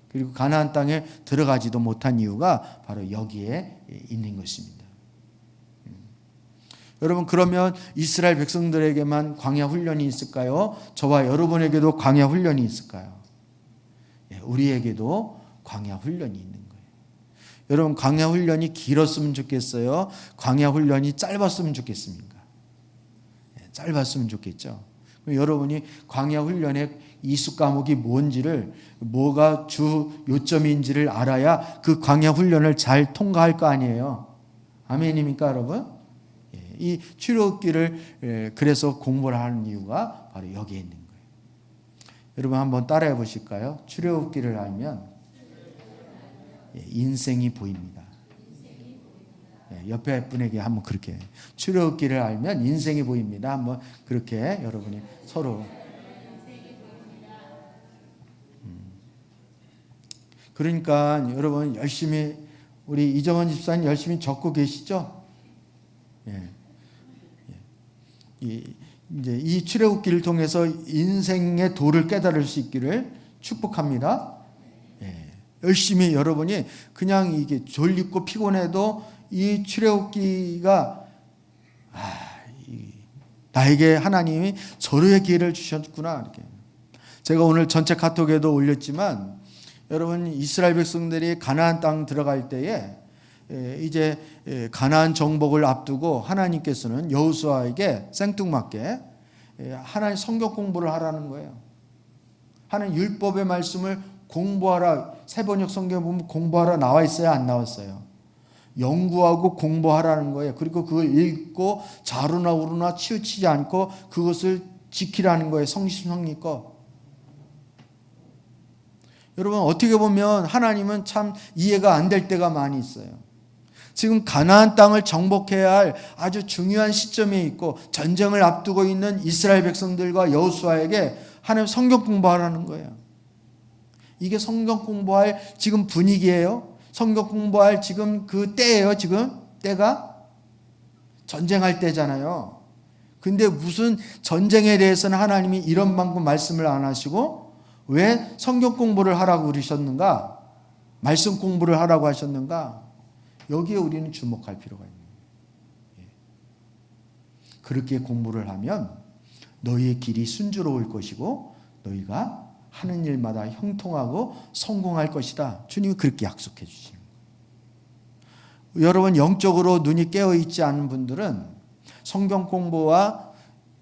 그리고 가나안 땅에 들어가지도 못한 이유가 바로 여기에 있는 것입니다. 여러분, 그러면 이스라엘 백성들에게만 광야 훈련이 있을까요? 저와 여러분에게도 광야 훈련이 있을까요? 우리에게도 광야 훈련이 있는 거예요. 여러분, 광야 훈련이 길었으면 좋겠어요? 광야 훈련이 짧았으면 좋겠습니까? 짧았으면 좋겠죠. 여러분이 광야 훈련의 이수 과목이 뭔지를, 뭐가 주 요점인지를 알아야 그 광야 훈련을 잘 통과할 거 아니에요. 아멘입니까, 여러분? 이 출애굽기를 그래서 공부를 하는 이유가 바로 여기에 있는 거예요. 여러분 한번 따라해 보실까요? 출애굽기를 알면 인생이 보입니다. 옆에 분에게 한번 그렇게, 출애굽기를 알면 인생이 보입니다. 한번 그렇게 여러분이 서로. 그러니까 여러분 열심히, 우리 이정원 집사님 열심히 적고 계시죠? 이제 이 출애굽기를 통해서 인생의 도를 깨달을 수 있기를 축복합니다. 열심히 여러분이 그냥 이게 졸리고 피곤해도 이 출애굽기가 나에게 하나님이 절호의 기회를 주셨구나, 이렇게. 제가 오늘 전체 카톡에도 올렸지만, 여러분 이스라엘 백성들이 가나안 땅 들어갈 때에 이제 가나안 정복을 앞두고 하나님께서는 여호수아에게 생뚱맞게 하나님 성경 공부를 하라는 거예요. 하나님 율법의 말씀을 공부하라. 세번역 성경에 보면 공부하라 나와 있어요, 안 나왔어요? 연구하고 공부하라는 거예요. 그리고 그걸 읽고 자루나 우루나 치우치지 않고 그것을 지키라는 거예요. 성심성의껏. 여러분 어떻게 보면 하나님은 참 이해가 안 될 때가 많이 있어요. 지금 가나안 땅을 정복해야 할 아주 중요한 시점에 있고 전쟁을 앞두고 있는 이스라엘 백성들과 여호수아에게 하나님 성경 공부하라는 거예요. 이게 성경 공부할 지금 분위기예요. 성경 공부할 지금 그 때예요. 지금 때가 전쟁할 때잖아요. 근데 무슨 전쟁에 대해서는 하나님이 이런 방법 말씀을 안 하시고 왜 성경 공부를 하라고 그러셨는가? 말씀 공부를 하라고 하셨는가? 여기에 우리는 주목할 필요가 있는 거예요. 그렇게 공부를 하면 너희의 길이 순조로울 것이고 너희가 하는 일마다 형통하고 성공할 것이다. 주님이 그렇게 약속해 주시는 거예요. 여러분 영적으로 눈이 깨어 있지 않은 분들은 성경 공부와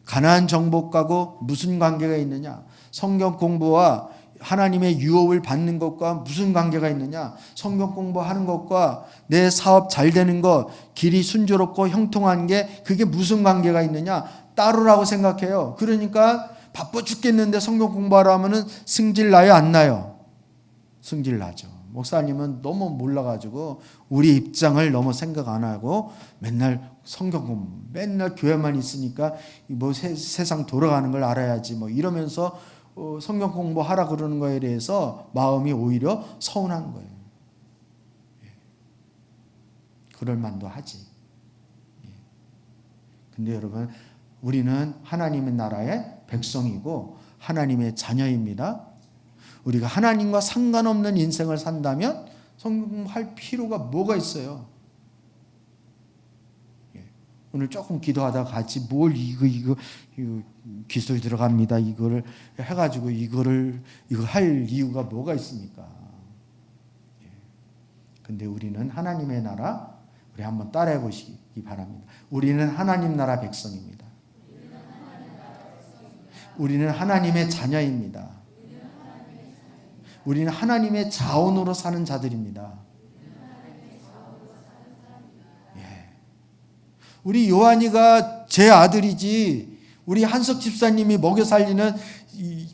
가나안 정복하고 무슨 관계가 있느냐? 성경 공부와 하나님의 유업을 받는 것과 무슨 관계가 있느냐? 성경 공부하는 것과 내 사업 잘 되는 것, 길이 순조롭고 형통한 게 그게 무슨 관계가 있느냐? 따로라고 생각해요. 그러니까 바빠 죽겠는데 성경 공부하라 하면은 승질 나요, 안 나요? 승질 나죠. 목사님은 너무 몰라가지고 우리 입장을 너무 생각 안 하고 맨날 성경 공부, 맨날 교회만 있으니까 뭐 세상 돌아가는 걸 알아야지 뭐 이러면서 성경 공부하라 그러는 거에 대해서 마음이 오히려 서운한 거예요. 그럴 만도 하지. 근데 여러분, 우리는 하나님의 나라의 백성이고 하나님의 자녀입니다. 우리가 하나님과 상관없는 인생을 산다면 성공할 필요가 뭐가 있어요? 오늘 조금 기도하다가 같이 뭘 이거 기술 들어갑니다. 이거를 해가지고 이거 할 이유가 뭐가 있습니까? 근데 우리는 하나님의 나라, 우리 한번 따라해 보시기 바랍니다. 우리는 하나님 나라 백성입니다. 우리는 하나님의 자녀입니다. 우리는 하나님의 자원으로 사는 자들입니다. 우리 요한이가 제 아들이지 우리 한석 집사님이 먹여 살리는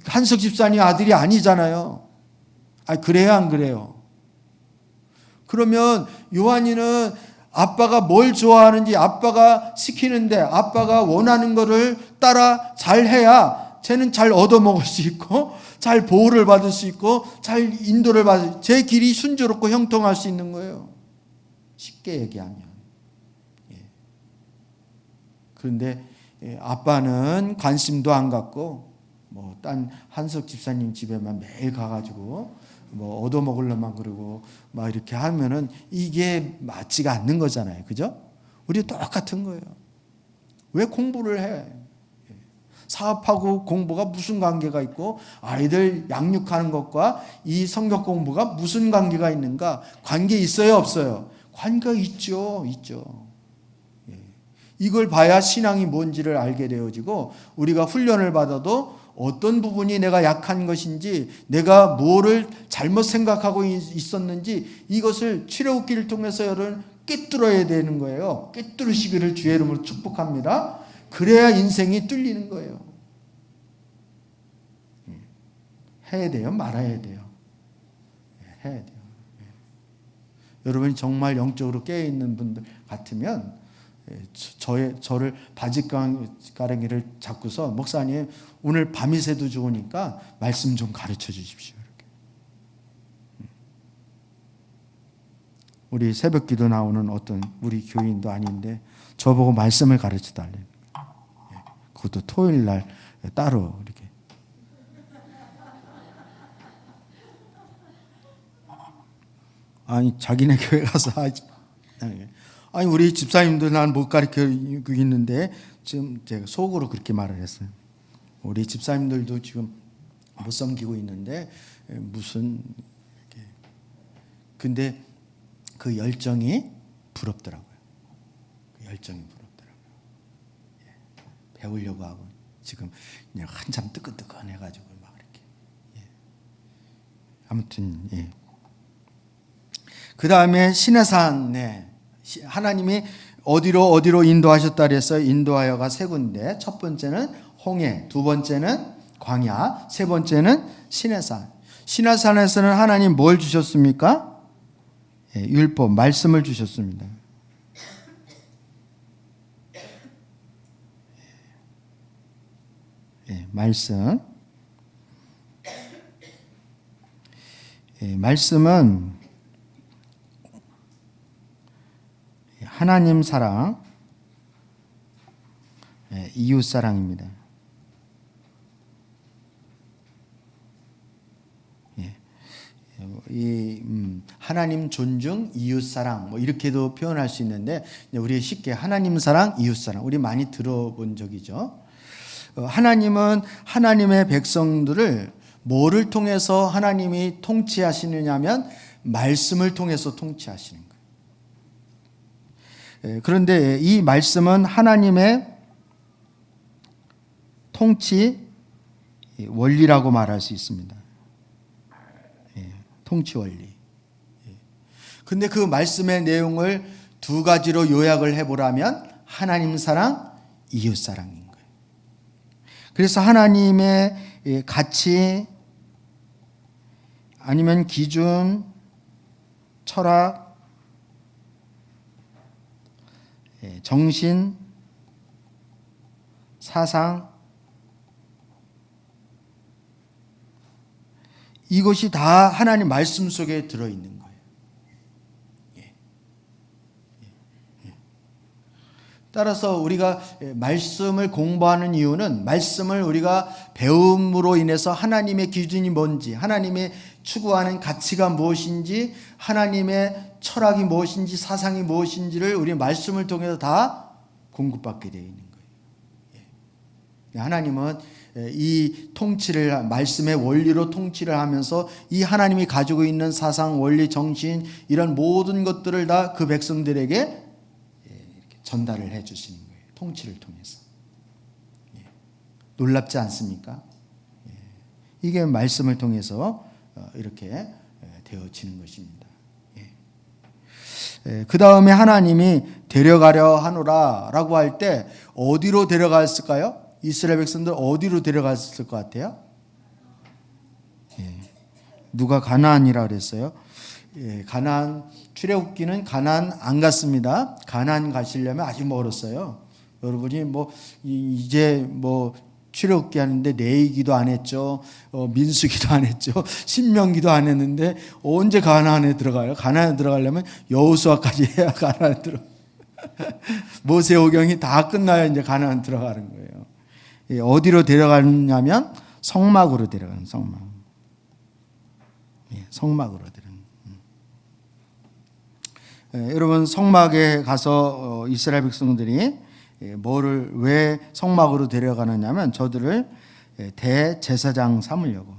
한석 집사님 아들이 아니잖아요. 그래요, 안 그래요? 그러면 요한이는 아빠가 뭘 좋아하는지 아빠가 시키는데 아빠가 원하는 거를 따라 잘 해야 쟤는 잘 얻어먹을 수 있고 잘 보호를 받을 수 있고 잘 인도를 받을 제 길이 순조롭고 형통할 수 있는 거예요. 쉽게 얘기하면. 그런데 아빠는 관심도 안 갖고 뭐 딴 한석 집사님 집에만 매일 가가지고 뭐 얻어먹으려만 그러고 막 이렇게 하면은 이게 맞지가 않는 거잖아요. 그죠? 우리 똑같은 거예요. 왜 공부를 해? 사업하고 공부가 무슨 관계가 있고 아이들 양육하는 것과 이 성경 공부가 무슨 관계가 있는가? 관계 있어요, 없어요? 관계가 있죠. 이걸 봐야 신앙이 뭔지를 알게 되어지고 우리가 훈련을 받아도 어떤 부분이 내가 약한 것인지 내가 뭐를 잘못 생각하고 있었는지 이것을 출애굽기를 통해서 여러분 꿰뚫어야 되는 거예요. 꿰뚫으시기를 주의 이름으로 축복합니다. 그래야 인생이 뚫리는 거예요. 해야 돼요? 말아야 돼요? 해야 돼요. 여러분이 정말 영적으로 깨어있는 분들 같으면 저를 바짓가랑이를 잡고서 목사님 오늘 밤이 새도 좋으니까 말씀 좀 가르쳐 주십시오. 이렇게. 우리 새벽기도 나오는 어떤 우리 교인도 아닌데 저보고 말씀을 가르쳐 달래요. 그것도 토요일 날 따로 이렇게. 아니 자기네 교회 가서 아니 우리 집사님도 난 못 가르치고 있는데 지금 제가 속으로 그렇게 말을 했어요. 우리 집사님들도 지금 못 섬기고 있는데 무슨 이렇게. 근데 그 열정이 부럽더라고요. 그 열정이 부럽더라고요. 배우려고 하고 지금 그냥 한참 뜨끈뜨끈해가지고 막 이렇게. 아무튼 그 다음에 시내산 하나님이 어디로 인도하셨다 그랬어요. 인도하여가 세 군데. 첫 번째는 홍해, 두 번째는 광야, 세 번째는 시내산. 시내산에서는 하나님 뭘 주셨습니까? 율법, 말씀을 주셨습니다. 말씀. 말씀은 하나님 사랑, 이웃 사랑입니다. 하나님 존중, 이웃 사랑 뭐 이렇게도 표현할 수 있는데 우리 쉽게 하나님 사랑, 이웃 사랑 우리 많이 들어본 적이죠. 하나님은 하나님의 백성들을 뭐를 통해서 하나님이 통치하시느냐면 말씀을 통해서 통치하시는 거예요. 그런데 이 말씀은 하나님의 통치 원리라고 말할 수 있습니다. 통치 원리. 근데 그 말씀의 내용을 두 가지로 요약을 해보라면 하나님 사랑, 이웃 사랑인 거예요. 그래서 하나님의 가치 아니면 기준, 철학, 정신, 사상, 이것이 다 하나님 말씀 속에 들어있는 거예요. 따라서 우리가 말씀을 공부하는 이유는 말씀을 우리가 배움으로 인해서 하나님의 기준이 뭔지, 하나님의 추구하는 가치가 무엇인지, 하나님의 철학이 무엇인지, 사상이 무엇인지를 우리 말씀을 통해서 다 공급받게 되어 있는 거예요. 하나님은 이 통치를 말씀의 원리로 통치를 하면서 이 하나님이 가지고 있는 사상, 원리, 정신 이런 모든 것들을 다 그 백성들에게 이렇게 전달을 해 주시는 거예요. 통치를 통해서. 놀랍지 않습니까? 이게 말씀을 통해서 이렇게 되어지는 것입니다. 그 다음에 하나님이 데려가려 하노라 라고 할 때 어디로 데려갔을까요? 이스라엘 백성들 어디로 데려갔을 것 같아요? 누가 가나안이라 그랬어요? 가나안, 출애굽기는 가나안 안 갔습니다. 가나안 가시려면 아직 멀었어요. 여러분이 이제 출애굽기 하는데 레위기도 안 했죠. 민수기도 안 했죠. 신명기도 안 했는데 언제 가나안에 들어가요? 가나안에 들어가려면 여호수아까지 해야 가나안에 들어. 모세오경이 다 끝나야 이제 가나안 들어가는 거예요. 어디로 데려가느냐면 성막으로 데려가는 성막. 성막으로 데려가는. 여러분 성막에 가서 이스라엘 백성들이 왜 성막으로 데려가느냐면 저들을 대제사장 삼으려고.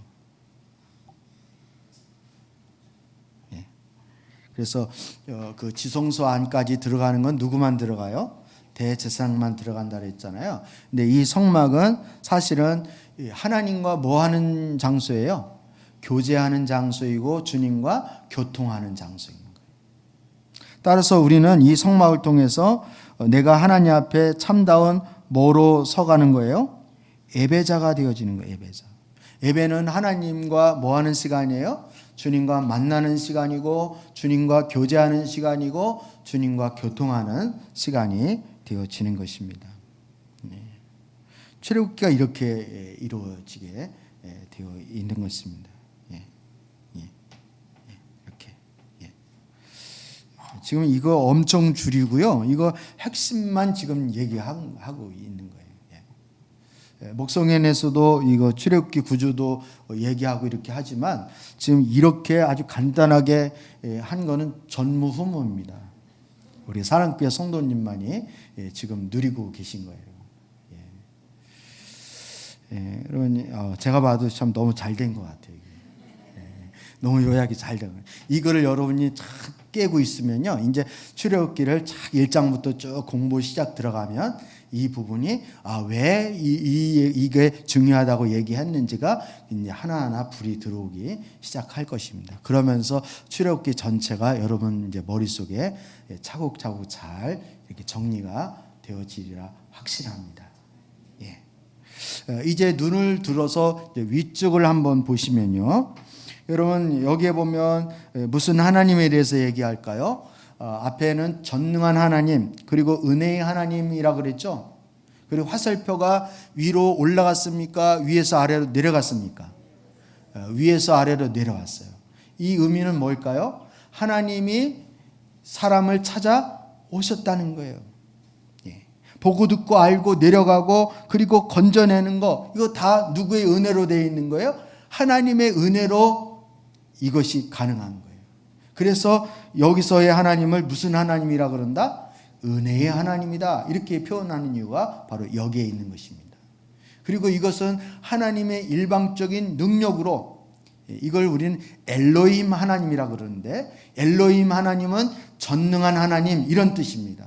그래서 그 지성소 안까지 들어가는 건 누구만 들어가요? 대제사장만 들어간다 그랬잖아요. 근데 이 성막은 사실은 하나님과 뭐 하는 장소예요? 교제하는 장소이고 주님과 교통하는 장소인 거예요. 따라서 우리는 이 성막을 통해서 내가 하나님 앞에 참다운 뭐로 서가는 거예요? 예배자가 되어지는 거예요. 예배자. 예배는 하나님과 뭐 하는 시간이에요? 주님과 만나는 시간이고 주님과 교제하는 시간이고 주님과 교통하는 시간이 되어지는 것입니다. 출애굽기가 이렇게 이루어지게 되어 있는 것입니다. 이렇게. 지금 이거 엄청 줄이고요. 이거 핵심만 지금 얘기하고 있는 거예요. 목성현에서도 이거 출애굽기 구조도 얘기하고 이렇게 하지만 지금 이렇게 아주 간단하게 한 거는 전무후무입니다. 우리 사랑교회 성도님만이 지금 누리고 계신 거예요. 여러분 제가 봐도 참 너무 잘 된 것 같아요. 너무 요약이 잘 된 거예요. 이거를 여러분이 쫙 깨고 있으면요, 이제 출애굽기를 쫙 1장부터 쭉 공부 시작 들어가면 이 부분이 왜 이게 중요하다고 얘기했는지가 이제 하나하나 불이 들어오기 시작할 것입니다. 그러면서 출애굽기 전체가 여러분 이제 머릿속에 차곡차곡 잘 이렇게 정리가 되어지리라 확신합니다. 이제 눈을 들어서 위쪽을 한번 보시면요, 여러분 여기에 보면 무슨 하나님에 대해서 얘기할까요? 앞에는 전능한 하나님, 그리고 은혜의 하나님이라고 그랬죠. 그리고 화살표가 위로 올라갔습니까? 위에서 아래로 내려갔습니까? 위에서 아래로 내려왔어요. 이 의미는 뭘까요? 하나님이 사람을 찾아 오셨다는 거예요. 보고 듣고 알고 내려가고 그리고 건져내는 거, 이거 다 누구의 은혜로 되어 있는 거예요? 하나님의 은혜로 이것이 가능한 거예요. 그래서 여기서의 하나님을 무슨 하나님이라 그런다? 은혜의 하나님이다. 이렇게 표현하는 이유가 바로 여기에 있는 것입니다. 그리고 이것은 하나님의 일방적인 능력으로, 이걸 우리는 엘로힘 하나님이라 그러는데, 엘로힘 하나님은 전능한 하나님 이런 뜻입니다.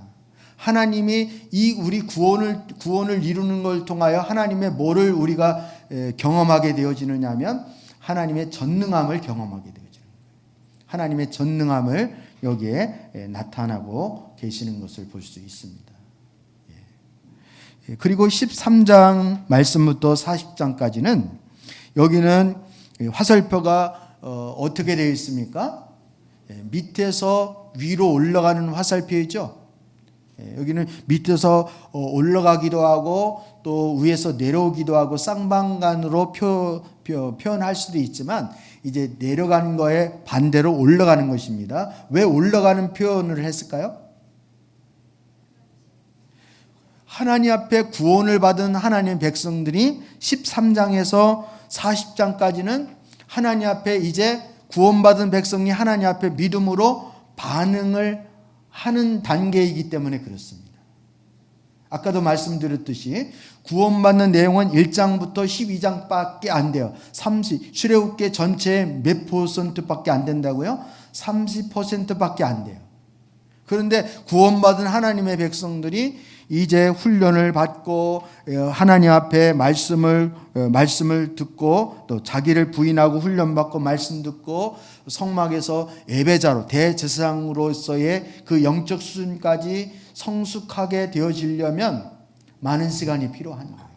하나님이 이 우리 구원을 이루는 걸 통하여 하나님의 뭐를 우리가 경험하게 되어지느냐면 하나님의 전능함을 경험하게 되어지는 거예요. 하나님의 전능함을 여기에 나타나고 계시는 것을 볼 수 있습니다. 그리고 13장 말씀부터 40장까지는 여기는 화살표가 어떻게 되어 있습니까? 밑에서 위로 올라가는 화살표이죠. 여기는 밑에서 올라가기도 하고 또 위에서 내려오기도 하고 쌍방간으로 표현할 수도 있지만 이제 내려가는 거에 반대로 올라가는 것입니다. 왜 올라가는 표현을 했을까요? 하나님 앞에 구원을 받은 하나님의 백성들이 13장에서 40장까지는 하나님 앞에 이제 구원받은 백성이 하나님 앞에 믿음으로 반응을 하는 단계이기 때문에 그렇습니다. 아까도 말씀드렸듯이 구원받는 내용은 1장부터 12장밖에 안 돼요. 출애굽기 전체의 몇 %밖에 안 된다고요? 30%밖에 안 돼요. 그런데 구원받은 하나님의 백성들이 이제 훈련을 받고 하나님 앞에 말씀을 듣고 또 자기를 부인하고 훈련받고 말씀 듣고 성막에서 예배자로 대제사장으로서의 그 영적 수준까지 성숙하게 되어지려면 많은 시간이 필요한 거예요.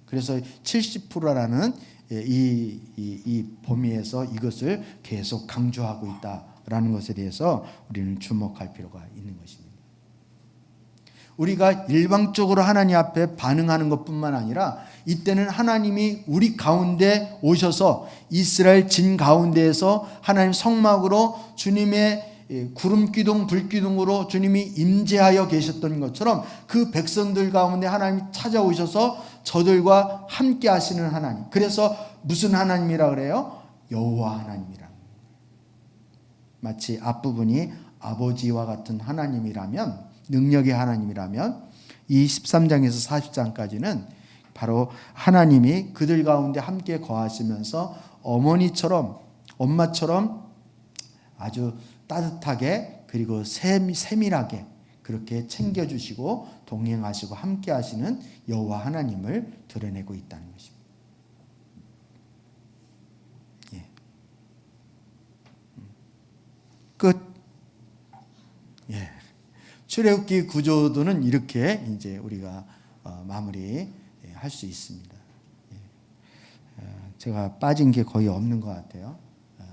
그래서 70%라는 이 범위에서 이것을 계속 강조하고 있다라는 것에 대해서 우리는 주목할 필요가 있는 것입니다. 우리가 일방적으로 하나님 앞에 반응하는 것뿐만 아니라 이때는 하나님이 우리 가운데 오셔서 이스라엘 진 가운데에서 하나님 성막으로 주님의 구름 기둥 불 기둥으로 주님이 임재하여 계셨던 것처럼 그 백성들 가운데 하나님이 찾아오셔서 저들과 함께 하시는 하나님. 그래서 무슨 하나님이라 그래요? 여호와 하나님이라. 마치 앞부분이 아버지와 같은 하나님이라면, 능력의 하나님이라면 이 13장에서 40장까지는 바로 하나님이 그들 가운데 함께 거하시면서 어머니처럼, 엄마처럼 아주 따뜻하게 그리고 세밀하게 그렇게 챙겨주시고 동행하시고 함께 하시는 여호와 하나님을 드러내고 있다는 것입니다. 예. 끝. 예. 출애굽기 구조도는 이렇게 이제 우리가 마무리할 수 있습니다. 제가 빠진 게 거의 없는 것 같아요.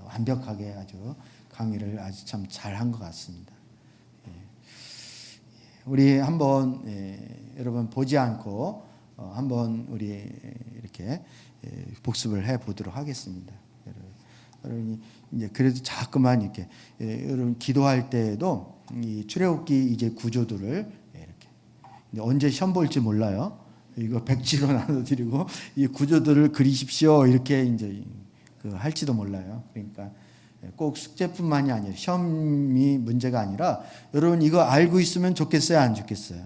완벽하게 아주 강의를 아주 참 잘한 것 같습니다. 우리 한번 여러분 보지 않고 한번 우리 이렇게 복습을 해 보도록 하겠습니다. 여러분이 이제 그래도 자꾸만 이렇게 여러분 기도할 때에도 이 출애굽기 이제 구조들을 이렇게 언제 시험 볼지 몰라요. 이거 백지로 나눠드리고 이 구조들을 그리십시오 이렇게 이제 할지도 몰라요. 그러니까 꼭 숙제뿐만이 아니라 시험이 문제가 아니라 여러분 이거 알고 있으면 좋겠어요, 안 좋겠어요?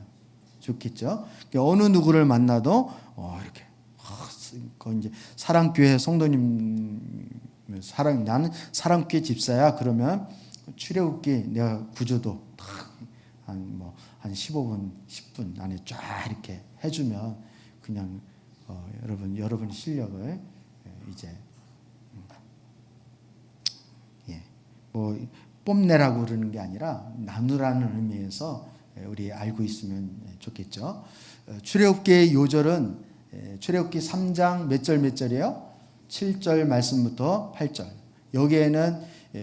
좋겠죠. 어느 누구를 만나도 이렇게 이제 사랑교회 성도님 나는 사랑교회 집사야 그러면 출애굽기 내가 구조도 한 15분, 10분 안에 쫙 이렇게 해주면 그냥 여러분 실력을 이제 뽐내라고 그러는 게 아니라 나누라는 의미에서 우리 알고 있으면 좋겠죠. 출애굽기의 요절은 출애굽기 3장 몇 절이에요? 7절 말씀부터 8절. 여기에는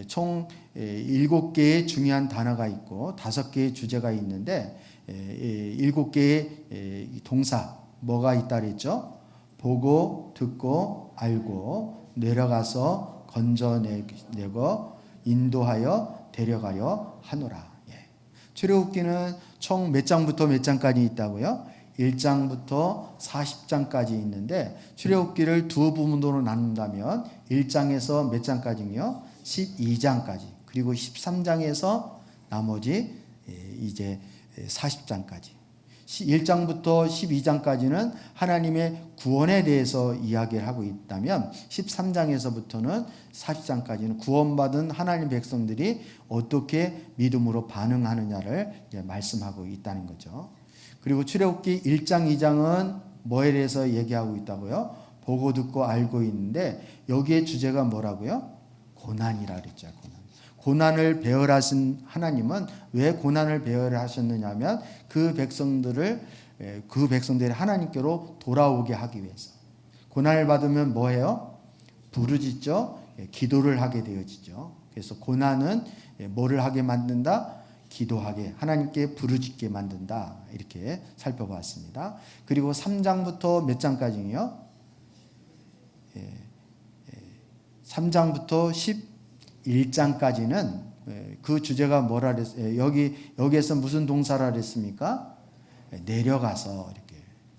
총 7개의 중요한 단어가 있고 5개의 주제가 있는데 7개의 동사 뭐가 있다 그랬죠? 보고 듣고 알고 내려가서 건져내고 인도하여 데려가려 하노라. 출애굽기는 총 몇 장부터 몇 장까지 있다고요? 1장부터 40장까지 있는데 출애굽기를 두 부분으로 나눈다면 1장에서 몇 장까지요? 12장까지. 그리고 13장에서 나머지 이제 40장까지. 1장부터 12장까지는 하나님의 구원에 대해서 이야기를 하고 있다면 13장에서부터는 40장까지는 구원받은 하나님 백성들이 어떻게 믿음으로 반응하느냐를 말씀하고 있다는 거죠. 그리고 출애굽기 1장, 2장은 뭐에 대해서 얘기하고 있다고요? 보고 듣고 알고 있는데 여기에 주제가 뭐라고요? 고난이라 그랬죠. 고난을 배열하신 하나님은 왜 고난을 배열하셨느냐 하면 그 백성들이 하나님께로 돌아오게 하기 위해서. 고난을 받으면 뭐해요? 부르짖죠. 기도를 하게 되어지죠. 그래서 고난은 뭐를 하게 만든다? 기도하게, 하나님께 부르짖게 만든다. 이렇게 살펴봤습니다. 그리고 3장부터 몇 장까지요? 3장부터 11장까지는 그 주제가 뭐라 그랬어요? 여기에서 무슨 동사라 그랬습니까? 내려가서 이렇게.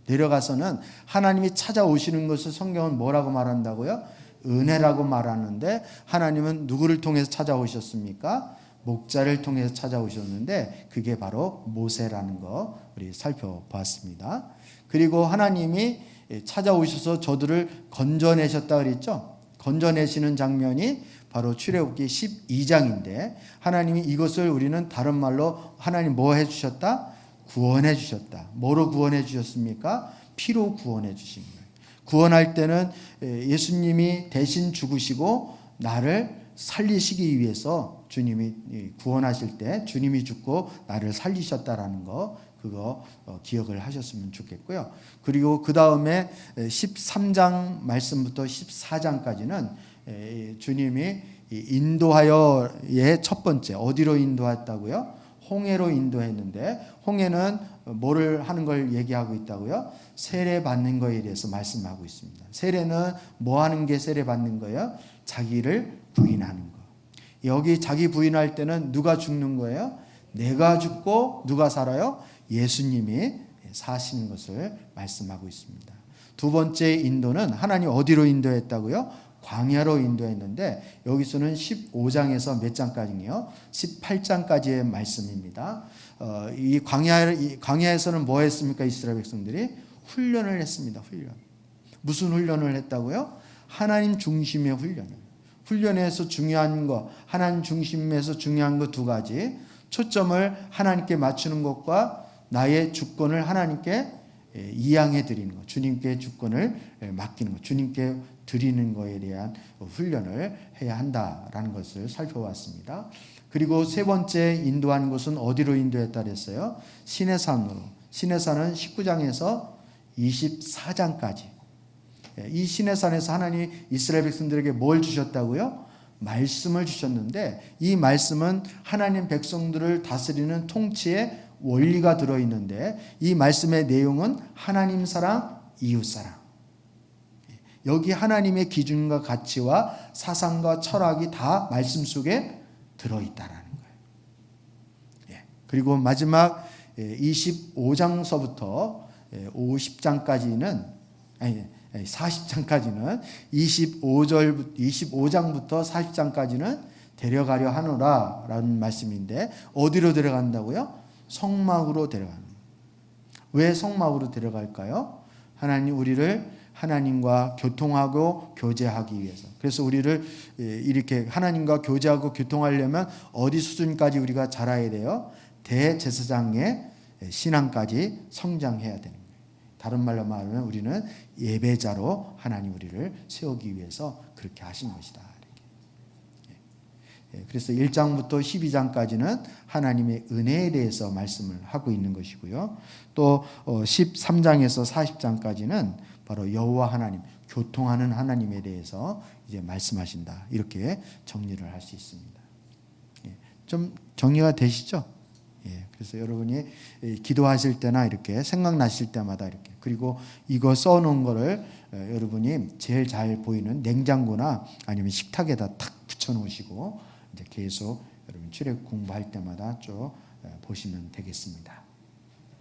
내려가서는 하나님이 찾아오시는 것을 성경은 뭐라고 말한다고요? 은혜라고 말하는데 하나님은 누구를 통해서 찾아오셨습니까? 목자를 통해서 찾아오셨는데 그게 바로 모세라는 거 우리 살펴봤습니다. 그리고 하나님이 찾아오셔서 저들을 건져내셨다 그랬죠? 건져내시는 장면이 바로 출애굽기 12장인데 하나님이 이것을 우리는 다른 말로 하나님 뭐 해주셨다? 구원해 주셨다. 뭐로 구원해 주셨습니까? 피로 구원해 주신 거예요. 구원할 때는 예수님이 대신 죽으시고 나를 살리시기 위해서 주님이 구원하실 때 주님이 죽고 나를 살리셨다라는 거 그거 기억을 하셨으면 좋겠고요. 그리고 그 다음에 13장 말씀부터 14장까지는 주님이 인도하여의 첫 번째 어디로 인도했다고요? 홍해로 인도했는데 홍해는 뭐를 하는 걸 얘기하고 있다고요? 세례 받는 거에 대해서 말씀하고 있습니다. 세례는 뭐 하는 게 세례 받는 거예요? 자기를 부인하는 거. 여기 자기 부인할 때는 누가 죽는 거예요? 내가 죽고 누가 살아요? 예수님이 사시는 것을 말씀하고 있습니다. 두 번째 인도는 하나님 어디로 인도했다고요? 광야로 인도했는데 여기서는 15장에서 몇 장까지요? 18장까지의 말씀입니다. 이 광야에서는 뭐 했습니까? 이스라엘 백성들이 훈련을 했습니다. 훈련. 무슨 훈련을 했다고요? 하나님 중심의 훈련을. 훈련에서 중요한 거, 하나님 중심에서 중요한 거 두 가지. 초점을 하나님께 맞추는 것과 나의 주권을 하나님께 이양해 드리는 것, 주님께 주권을 맡기는 것, 주님께 드리는 것에 대한 훈련을 해야 한다라는 것을 살펴봤습니다. 그리고 세 번째 인도한 곳은 어디로 인도했다 그랬어요? 시내산으로. 시내산은 19장에서 24장까지. 이 시내산에서 하나님이 이스라엘 백성들에게 뭘 주셨다고요? 말씀을 주셨는데 이 말씀은 하나님 백성들을 다스리는 통치의 원리가 들어있는데 이 말씀의 내용은 하나님 사랑, 이웃 사랑. 여기 하나님의 기준과 가치와 사상과 철학이 다 말씀 속에 들어있다라는 거예요. 그리고 마지막 25장서부터 50장까지는 40장까지는 25장부터 40장까지는 데려가려 하노라라는 말씀인데 어디로 데려간다고요? 성막으로 데려가는 거예요. 왜 성막으로 데려갈까요? 하나님 우리를 하나님과 교통하고 교제하기 위해서. 그래서 우리를 이렇게 하나님과 교제하고 교통하려면 어디 수준까지 우리가 자라야 돼요? 대제사장의 신앙까지 성장해야 되는 거예요. 다른 말로 말하면 우리는 예배자로 하나님 우리를 세우기 위해서 그렇게 하신 것이다. 그래서 1장부터 12장까지는 하나님의 은혜에 대해서 말씀을 하고 있는 것이고요. 또 13장에서 40장까지는 바로 여호와 하나님, 교통하는 하나님에 대해서 이제 말씀하신다. 이렇게 정리를 할 수 있습니다. 좀 정리가 되시죠? 그래서 여러분이 기도하실 때나 이렇게 생각나실 때마다 이렇게 그리고 이거 써놓은 거를 여러분이 제일 잘 보이는 냉장고나 아니면 식탁에다 탁 붙여놓으시고 이제 계속 여러분 출애굽 공부할 때마다 쭉 보시면 되겠습니다.